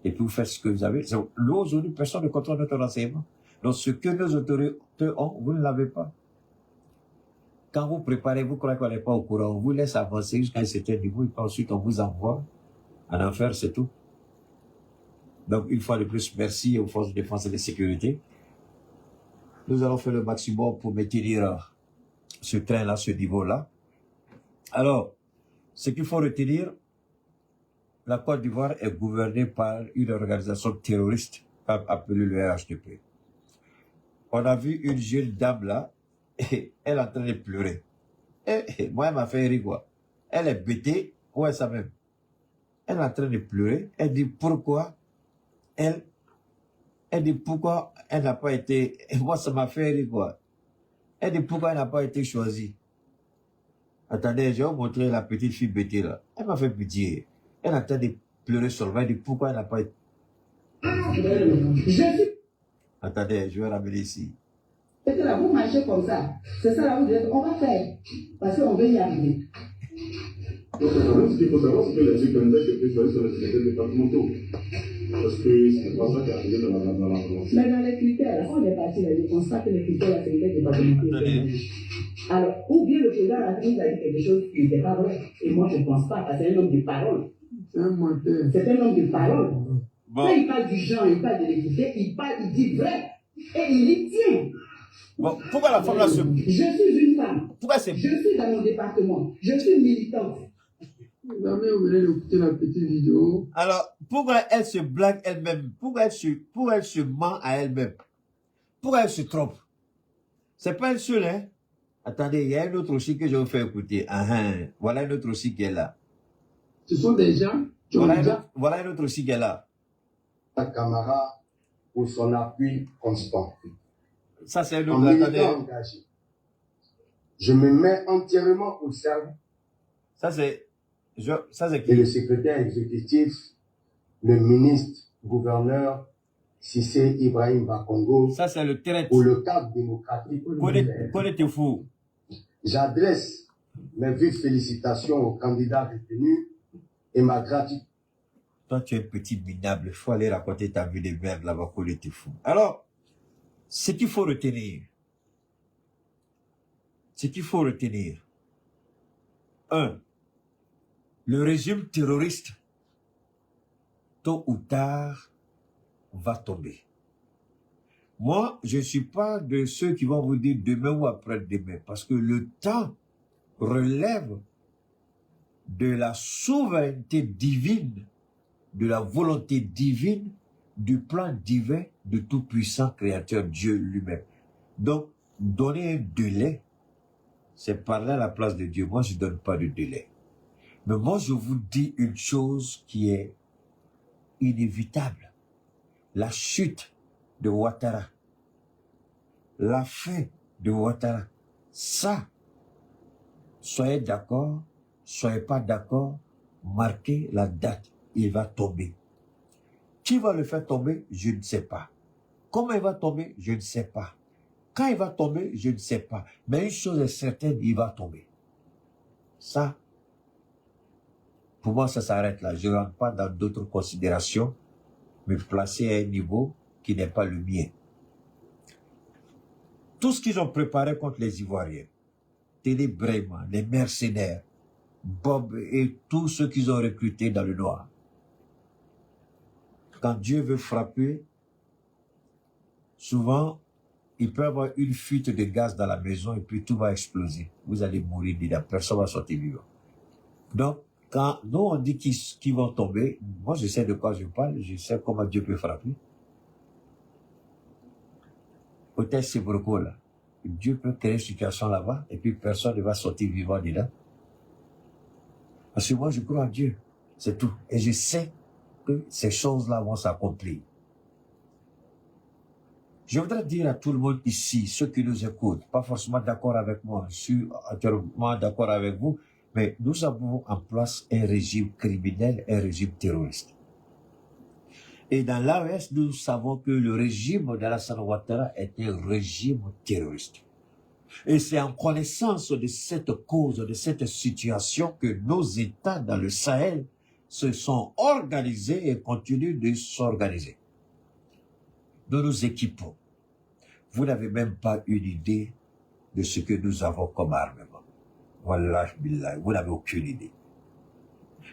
Et puis vous faites ce que vous avez. Nous, aujourd'hui, personne ne contrôle notre renseignement. Donc ce que nos autorités ont, vous ne l'avez pas. Quand vous préparez, vous croyez qu'on n'est pas au courant, on vous laisse avancer jusqu'à un certain niveau, et puis ensuite on vous envoie en enfer, c'est tout. Donc, une fois de plus, merci aux forces de défense et de sécurité. Nous allons faire le maximum pour maintenir ce train-là, ce niveau-là. Alors, ce qu'il faut retenir, la Côte d'Ivoire est gouvernée par une organisation terroriste appelée le RHDP. On a vu une jeune dame là, et elle est en train de pleurer. Et moi, elle m'a fait rire quoi. Elle est bêtée, ouais, ça même. Elle est en train de pleurer. Elle dit pourquoi elle Elle dit pourquoi elle n'a pas été... Et moi, ça m'a fait rire, quoi. Elle dit pourquoi elle n'a pas été choisie. Attendez, je vais vous montrer la petite fille bêtée, là. Elle m'a fait pitié. Elle a train de pleurer sur le vin. Elle dit pourquoi elle n'a pas été... Attendez, je vais ramener ici. C'est que là, vous marchez comme ça. C'est ça là, vous dites, on va faire. Parce qu'on veut y arriver. Donc, ce qu'il faut savoir, c'est que les candidats qui ont été choisis sont les secrétaires départementaux. Parce que c'est pas ça qui est arrivé dans la France. Mais dans les critères, là, on est parti là, je pense pas que les critères, la secrétaire départementaux. Alors, ou bien le président a dit quelque chose qui n'était pas vrai. Et moi, je ne pense pas, parce que c'est un homme de parole. C'est un homme de parole. Bon. Quand il parle du genre, il parle de l'équité, il dit vrai. Et il y tient. Bon, pourquoi la femme là se... Je suis une femme. Pourquoi c'est... Je suis dans mon département. Je suis militante. Jamais vous venez d'écouter la petite vidéo. Alors, pourquoi elle se blague elle-même? Pourquoi elle se ment à elle-même? Pourquoi elle se trompe? C'est pas elle seule, hein? Attendez, il y a une autre aussi que je vais vous faire écouter. Voilà une autre aussi qui est là. Ce sont des gens qui ont déjà... Voilà une autre aussi qui est là. La Camara pour son appui constant. Ça, c'est une En autre. militant engagé. Je me mets entièrement au service. Ça, c'est... Et le secrétaire exécutif, le ministre, gouverneur, Cissé Ibrahim Bakongo, ça, c'est le traite. pour le cadre démocratique. Connais-tu fou? J'adresse mes vives félicitations aux candidats retenus et ma gratitude. Toi, tu es un petit minable. Il faut aller raconter ta vie de merde là-bas, connais-tu fou. Alors, ce qu'il faut retenir, un, le régime terroriste, tôt ou tard, va tomber. Moi, je ne suis pas de ceux qui vont vous dire demain ou après-demain, parce que le temps relève de la souveraineté divine, de la volonté divine, du plan divin de tout-puissant créateur Dieu lui-même. Donc, donner un délai, c'est parler à la place de Dieu. Moi, je ne donne pas de délai. Mais moi, je vous dis une chose qui est inévitable. La chute de Ouattara. La fin de Ouattara. Ça, soyez d'accord, soyez pas d'accord, marquez la date. Il va tomber. Qui va le faire tomber? Je ne sais pas. Comment il va tomber? Je ne sais pas. Quand il va tomber? Je ne sais pas. Mais une chose est certaine, il va tomber. Ça, pour moi, ça s'arrête là. Je ne rentre pas dans d'autres considérations, me placer à un niveau qui n'est pas le mien. Tout ce qu'ils ont préparé contre les Ivoiriens, Télé Brema, les mercenaires, Bob et tous ceux qu'ils ont recrutés dans le noir. Quand Dieu veut frapper, souvent, il peut y avoir une fuite de gaz dans la maison et puis tout va exploser. Vous allez mourir dedans, personne ne va sortir vivant. Donc, quand nous on dit qu'ils vont tomber, moi je sais de quoi je parle, je sais comment Dieu peut frapper. Hôtel Sebroko là, Dieu peut créer une situation là-bas et puis personne ne va sortir vivant dedans. Parce que moi je crois en Dieu, c'est tout. Et je sais que ces choses-là vont s'accomplir. Je voudrais dire à tout le monde ici, ceux qui nous écoutent, pas forcément d'accord avec moi, je suis entièrement d'accord avec vous, mais nous avons en place un régime criminel, un régime terroriste. Et dans l'AES, nous savons que le régime d'Alassane Ouattara est un régime terroriste. Et c'est en connaissance de cette cause, de cette situation que nos États dans le Sahel se sont organisés et continuent de s'organiser. Nous nous équipons. Vous n'avez même pas une idée de ce que nous avons comme armement. Wallah billah, vous n'avez aucune idée.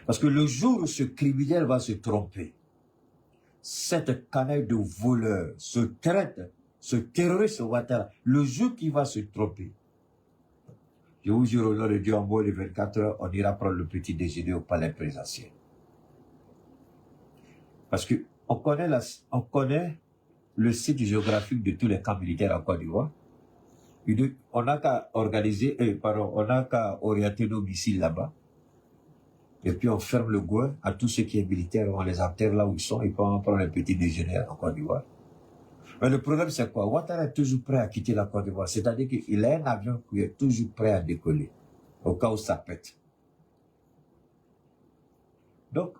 Parce que le jour où ce criminel va se tromper, cette canaille de voleurs, ce traître, ce terroriste Ouattara, le jour qu'il va se tromper, je vous jure au nom de Dieu, en moins de 24 heures, on ira prendre le petit déjeuner au palais présidentiel. Parce que on connaît le site géographique de tous les camps militaires en Côte d'Ivoire. On n'a qu'à organiser, on n'a qu'à orienter nos missiles là-bas. Et puis on ferme le goût à tout ce qui est militaire, on les enterre là où ils sont, et puis on prend un petit déjeuner en Côte d'Ivoire. Mais le problème, c'est quoi? Ouattara est toujours prêt à quitter la Côte d'Ivoire. C'est-à-dire qu'il a un avion qui est toujours prêt à décoller, au cas où ça pète. Donc,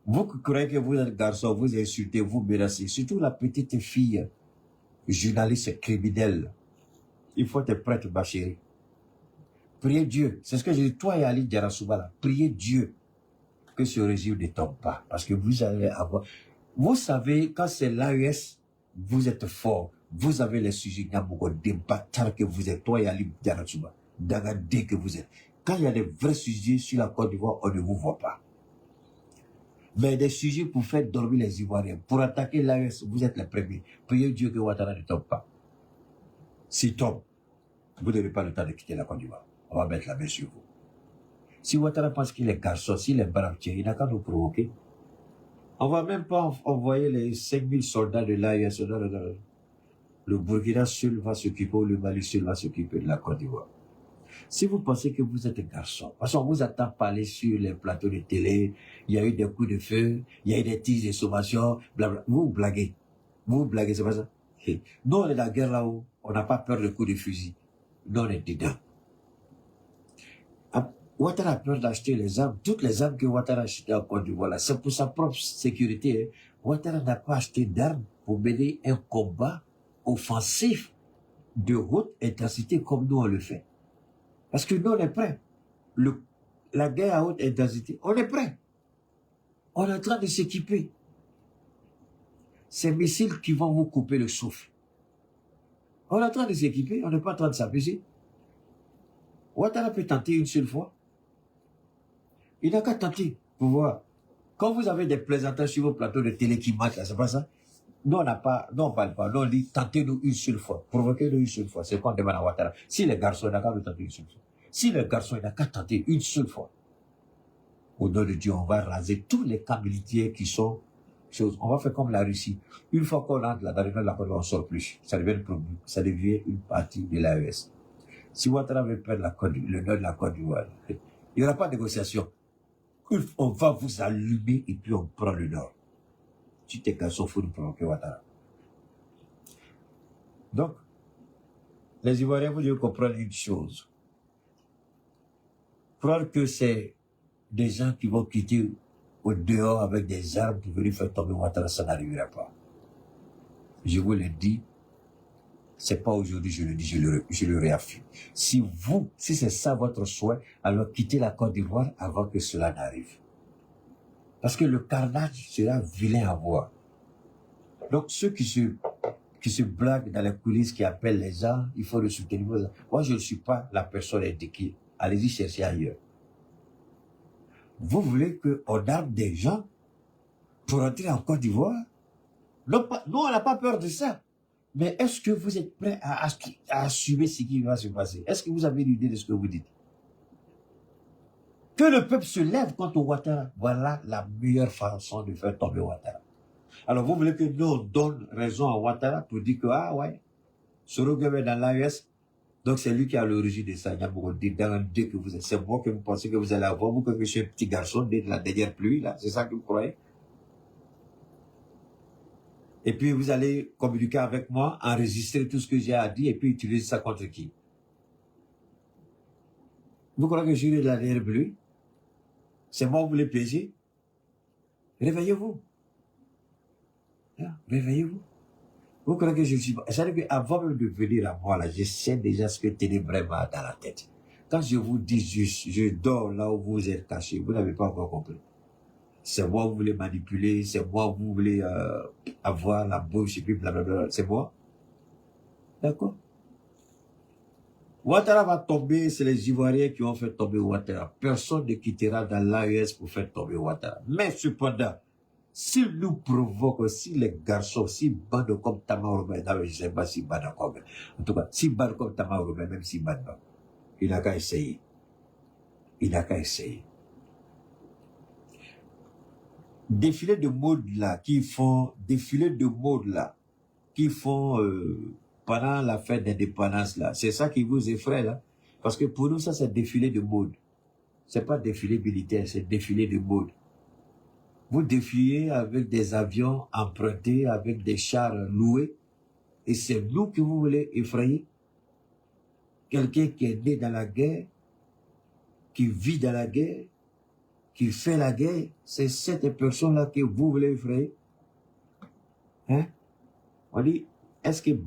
vous qui croyez que vous êtes garçon, vous insultez, vous menacez, surtout la petite fille, journaliste criminelle. Il faut être prête, ma chérie. Priez Dieu. C'est ce que j'ai dit, toi et Ali Diarasouba, là. Priez Dieu que ce régime ne tombe pas. Parce que vous allez avoir... Vous savez, quand c'est l'AES, vous êtes fort. Vous avez les sujets des bâtards que vous êtes, toi et Ali Diarasouba. Dagadé que vous êtes. Quand il y a des vrais sujets sur la Côte d'Ivoire, on ne vous voit pas. Mais des sujets pour faire dormir les Ivoiriens, pour attaquer l'AES, vous êtes les premiers. Priez Dieu que Ouattara ne tombe pas. S'il tombe, vous n'avez pas le temps de quitter la Côte d'Ivoire. On va mettre la main sur vous. Si Ouattara pense qu'il est garçon, s'il est brave, il n'a qu'à nous provoquer. On va même pas envoyer les 5000 soldats de l'AES. Le Burkina seul va s'occuper, ou le Mali seul va s'occuper de la Côte d'Ivoire. Si vous pensez que vous êtes un garçon, parce qu'on vous attend parler sur les plateaux de télé, il y a eu des coups de feu, il y a eu des tirs de sommation, blabla. Vous blaguez. Vous blaguez, c'est pas ça. Nous, on est dans la guerre là-haut, on n'a pas peur de coups de fusil. Nous, on est dedans. Ouattara a peur d'acheter les armes. Toutes les armes que Ouattara a achetées en Côte d'Ivoire, c'est pour sa propre sécurité. Hein. Ouattara n'a pas acheté d'armes pour mener un combat offensif de haute intensité comme nous on le fait. Parce que nous, on est prêts. La guerre à haute intensité, on est prêts. On est en train de s'équiper. Ces missiles qui vont vous couper le souffle. On est en train de s'équiper, on n'est pas en train de s'apaiser. Ouattara peut tenter une seule fois. Il n'a qu'à tenter pour voir. Quand vous avez des plaisantins sur vos plateaux de télé qui marchent, là, c'est pas ça. Nous, on ne parle pas. Nous, on dit, tentez-nous une seule fois. Provoquez-nous une seule fois. C'est qu'on demande à Ouattara. Si les garçons, il n'a qu'à tenter une seule fois. Si les garçons, il n'a qu'à tenter une seule fois. Au nom de Dieu, on va raser tous les camps militaires qui sont choses. On va faire comme la Russie. Une fois qu'on entre là, dans le nord de la Côte d'Ivoire, on sort plus. Ça devient une partie de l'AES. Si Ouattara veut perdre le nord de la Côte d'Ivoire, il n'y aura pas de négociation. On va vous allumer et puis on prend le nord. Si t'es garçon, il faut nous provoquer Ouattara. Donc, les Ivoiriens, vous devez comprendre une chose. Croire que c'est des gens qui vont quitter au dehors avec des armes pour venir faire tomber Ouattara, ça n'arrivera pas. Je vous le dis, c'est pas aujourd'hui, je le dis, je le réaffirme. Si c'est ça votre souhait, alors quittez la Côte d'Ivoire avant que cela n'arrive. Parce que le carnage sera vilain à voir. Donc, ceux qui se blaguent dans les coulisses, qui appellent les gens, il faut le soutenir. Moi, je ne suis pas la personne indiquée. Allez-y chercher ailleurs. Vous voulez qu'on arme des gens pour entrer en Côte d'Ivoire? Non, on n'a pas peur de ça. Mais est-ce que vous êtes prêts à assumer ce qui va se passer? Est-ce que vous avez une idée de ce que vous dites? Que le peuple se lève contre Ouattara. Voilà la meilleure façon de faire tomber Ouattara. Alors vous voulez que nous on donne raison à Ouattara pour dire que, ah ouais, Soro Gueye est dans l'AES, donc c'est lui qui a l'origine de ça. Dès que vous êtes, c'est moi que vous pensez que vous allez avoir, vous que je suis un petit garçon dès la dernière pluie, là, c'est ça que vous croyez? Et puis vous allez communiquer avec moi, enregistrer tout ce que j'ai à dire et puis utiliser ça contre qui? Vous croyez que je suis de la dernière pluie? C'est moi que vous voulez piéger? Réveillez-vous. Réveillez-vous. Vous croyez que je suis... C'est-à-dire qu'avant même de venir à moi, là, je sais déjà ce que ténébrement dans la tête. Quand je vous dis juste, je dors là où vous êtes caché, vous n'avez pas encore compris. C'est moi que vous voulez manipuler, c'est moi que vous voulez avoir la bouche et puis blablabla. C'est moi. D'accord? Ouattara va tomber, c'est les Ivoiriens qui ont fait tomber Ouattara. Personne ne quittera dans l'AES pour faire tomber Ouattara. Mais cependant, s'ils nous provoquent, si les garçons, si bandent comme Tamaourou, je ne sais pas si bandent comme, en tout cas, si bandent comme Tamaourou, même si bandent pas, il n'a qu'à essayer. Il n'a qu'à essayer. Défilé de mode là, qui font pendant la fête d'indépendance là, c'est ça qui vous effraie là. Parce que pour nous, ça c'est défilé de mode. C'est pas défilé militaire, c'est défilé de mode. Vous défilez avec des avions empruntés, avec des chars loués, Et c'est nous que vous voulez effrayer. Quelqu'un qui est né dans la guerre, qui vit dans la guerre, qui fait la guerre, c'est cette personne-là que vous voulez effrayer. Hein? On dit, est-ce que est-ce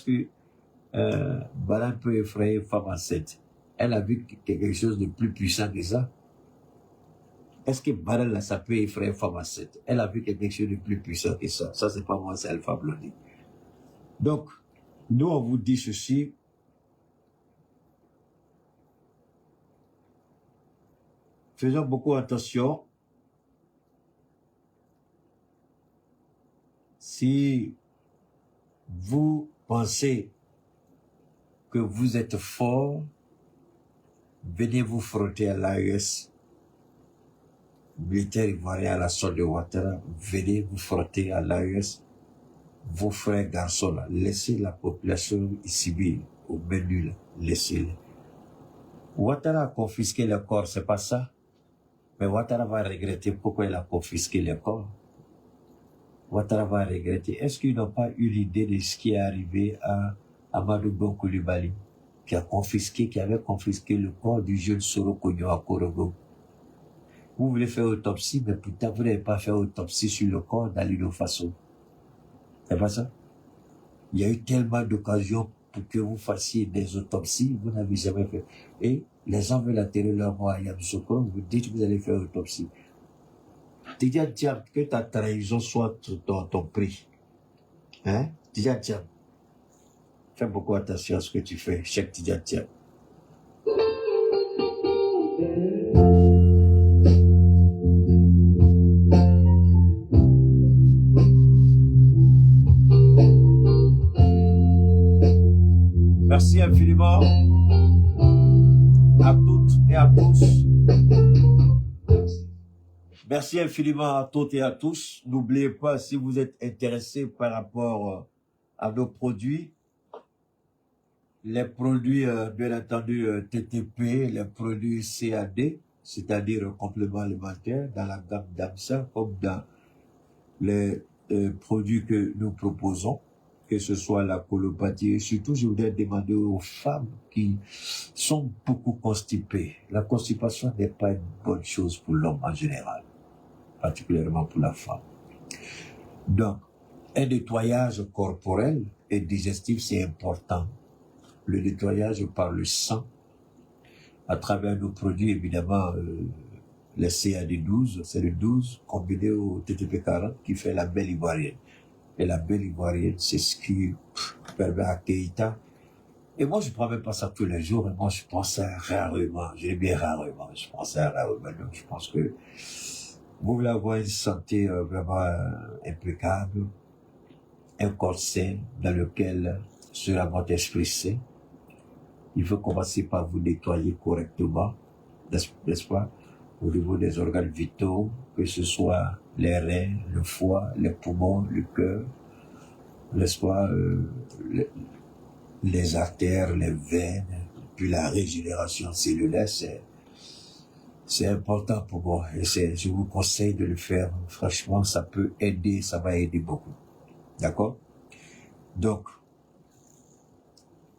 que Baran peut effrayer une femme enceinte? Elle a vu quelque chose de plus puissant que ça. Est-ce que Baran, là, ça peut effrayer une femme enceinte? Elle a vu quelque chose de plus puissant que ça. Ça, c'est pas moi, c'est Alpha Blondy. Donc, nous, on vous dit ceci. Faisons beaucoup attention. Si vous pensez que vous êtes fort, venez vous frotter à l'AES, militaire ivoirien à la sorte de Ouattara, venez vous frotter à l'AES, vos frères garçons là, laissez la population civile au menu là, laissez-les. Ouattara a confisqué le corps, c'est pas ça? Mais Ouattara va regretter pourquoi il a confisqué le corps. Ouattara va regretter. Est-ce qu'ils n'ont pas eu l'idée de ce qui est arrivé à Amadou Bon Coulibaly, qui avait confisqué le corps du jeune Soro Kogno à Korogo? Vous voulez faire autopsie, mais pourtant vous n'avez pas fait autopsie sur le corps d'Alino Faso. C'est pas ça? Il y a eu tellement d'occasions pour que vous fassiez des autopsies, vous n'avez jamais fait. Et les gens veulent atterrir leur mort à Yamoussoukro, vous dites que vous allez faire autopsie. Tidja Diab, que ta trahison soit ton prix. Hein? Tidja Diab. Fais beaucoup attention à ce que tu fais, Cheikh Tidja Diab. Merci infiniment à toutes et à tous. Merci infiniment à toutes et à tous. N'oubliez pas, si vous êtes intéressés par rapport à nos produits, les produits, bien entendu, TTP, les produits CAD, c'est-à-dire compléments alimentaires, dans la gamme d'AMSA, comme dans les produits que nous proposons, que ce soit la colopathie. Surtout, je voudrais demander aux femmes qui sont beaucoup constipées. La constipation n'est pas une bonne chose pour l'homme en général, particulièrement pour la femme. Donc, un nettoyage corporel et digestif, c'est important. Le nettoyage par le sang, à travers nos produits, évidemment, le CAD12, c'est le 12 combiné au TTP40 qui fait la belle ivoirienne. Et la belle ivoirienne, c'est ce qui permet à Keïta. Et moi, je ne prends même pas ça tous les jours, et moi, je prends ça rarement. Je dis bien rarement, je prends ça rarement. Donc, je pense que vous voulez avoir une santé vraiment impeccable, un corps sain dans lequel sera votre esprit sain. Il faut commencer par vous nettoyer correctement, n'est-ce pas, au niveau des organes vitaux, que ce soit les reins, le foie, les poumons, le cœur, n'est-ce pas, les artères, les veines, puis la régénération cellulaire, c'est important pour moi. Et je vous conseille de le faire. Franchement, ça peut aider, ça va aider beaucoup. D'accord? Donc,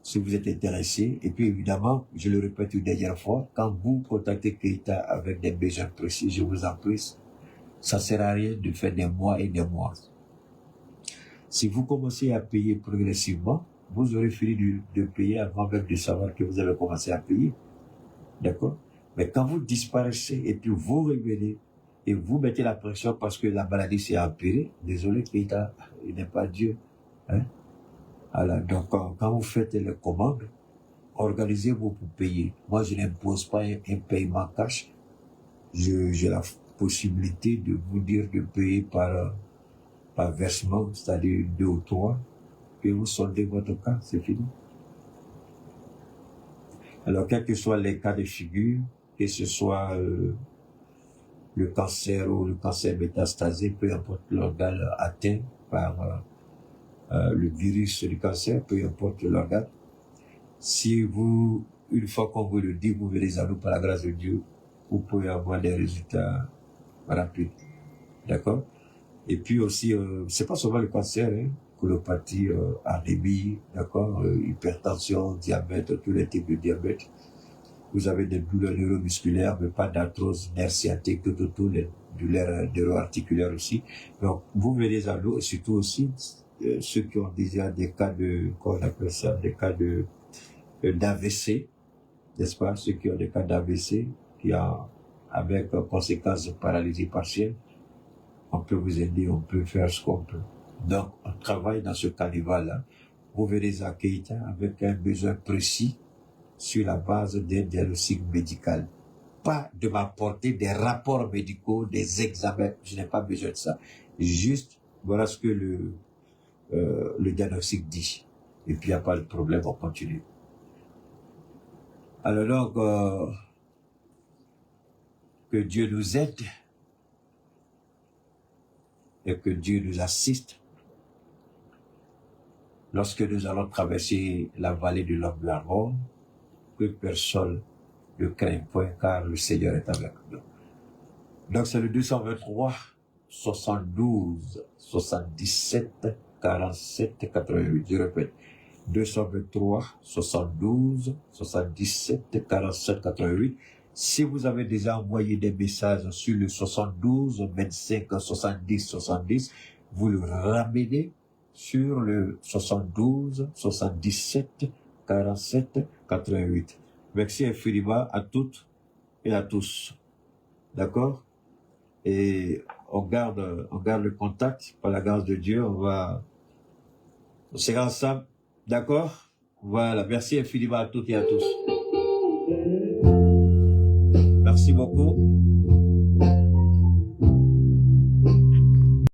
si vous êtes intéressé, et puis évidemment, je le répète une dernière fois, quand vous contactez Keïta avec des besoins précis, je vous en prie, ça ne sert à rien de faire des mois et des mois. Si vous commencez à payer progressivement, vous aurez fini de payer avant même de savoir que vous avez commencé à payer. D'accord? Mais quand vous disparaissez et puis vous revenez et vous mettez la pression parce que la maladie s'est empirée, désolé Keïta, il n'est pas Dieu. Hein? Alors, donc, quand vous faites les commandes, organisez-vous pour payer. Moi, je n'impose pas un paiement cash. J'ai la possibilité de vous dire de payer par versement, c'est-à-dire 2 ou 3, et vous soldez votre cas, c'est fini. Alors, quels que soient les cas de figure, que ce soit le cancer ou le cancer métastasé, peu importe l'organe atteint par le virus du cancer, peu importe l'organe. Si vous, une fois qu'on vous le dit, vous venez à nous par la grâce de Dieu, vous pouvez avoir des résultats rapides. D'accord? Et puis aussi, c'est pas seulement le cancer, hein, colopathie, anémie, d'accord, hypertension, diabète, tous les types de diabète. Vous avez des douleurs neuromusculaires, mais pas d'arthrose, nerfs sciatiques, tout, les douleurs neuroarticulaires aussi. Donc, vous venez à nous, et surtout aussi, ceux qui ont déjà des cas de, comment on appelle ça, des cas d'AVC, n'est-ce pas? Ceux qui ont des cas d'AVC, avec conséquences de paralysie partielle, on peut vous aider, on peut faire ce qu'on peut. Donc, on travaille dans ce carnaval-là. Vous verrez à Keïta avec un besoin précis sur la base d'un diagnostic médical. Pas de m'apporter des rapports médicaux, des examens. Je n'ai pas besoin de ça. Juste, voilà ce que le diagnostic dit. Et puis, il n'y a pas de problème, on continue. Alors donc, que Dieu nous aide et que Dieu nous assiste lorsque nous allons traverser la vallée de l'ombre de la mort, que personne ne craigne point, car le Seigneur est avec nous. Donc c'est le 223, 72, 77, 47, 88. Je répète, 223, 72, 77, 47, 88. Si vous avez déjà envoyé des messages sur le 72, 25, 70, 70, vous le ramenez sur le 72, 77, 47, 88. Merci infiniment à toutes et à tous. D'accord? Et on garde le contact par la grâce de Dieu. On sera ensemble. D'accord? Voilà. Merci infiniment à toutes et à tous. Merci beaucoup.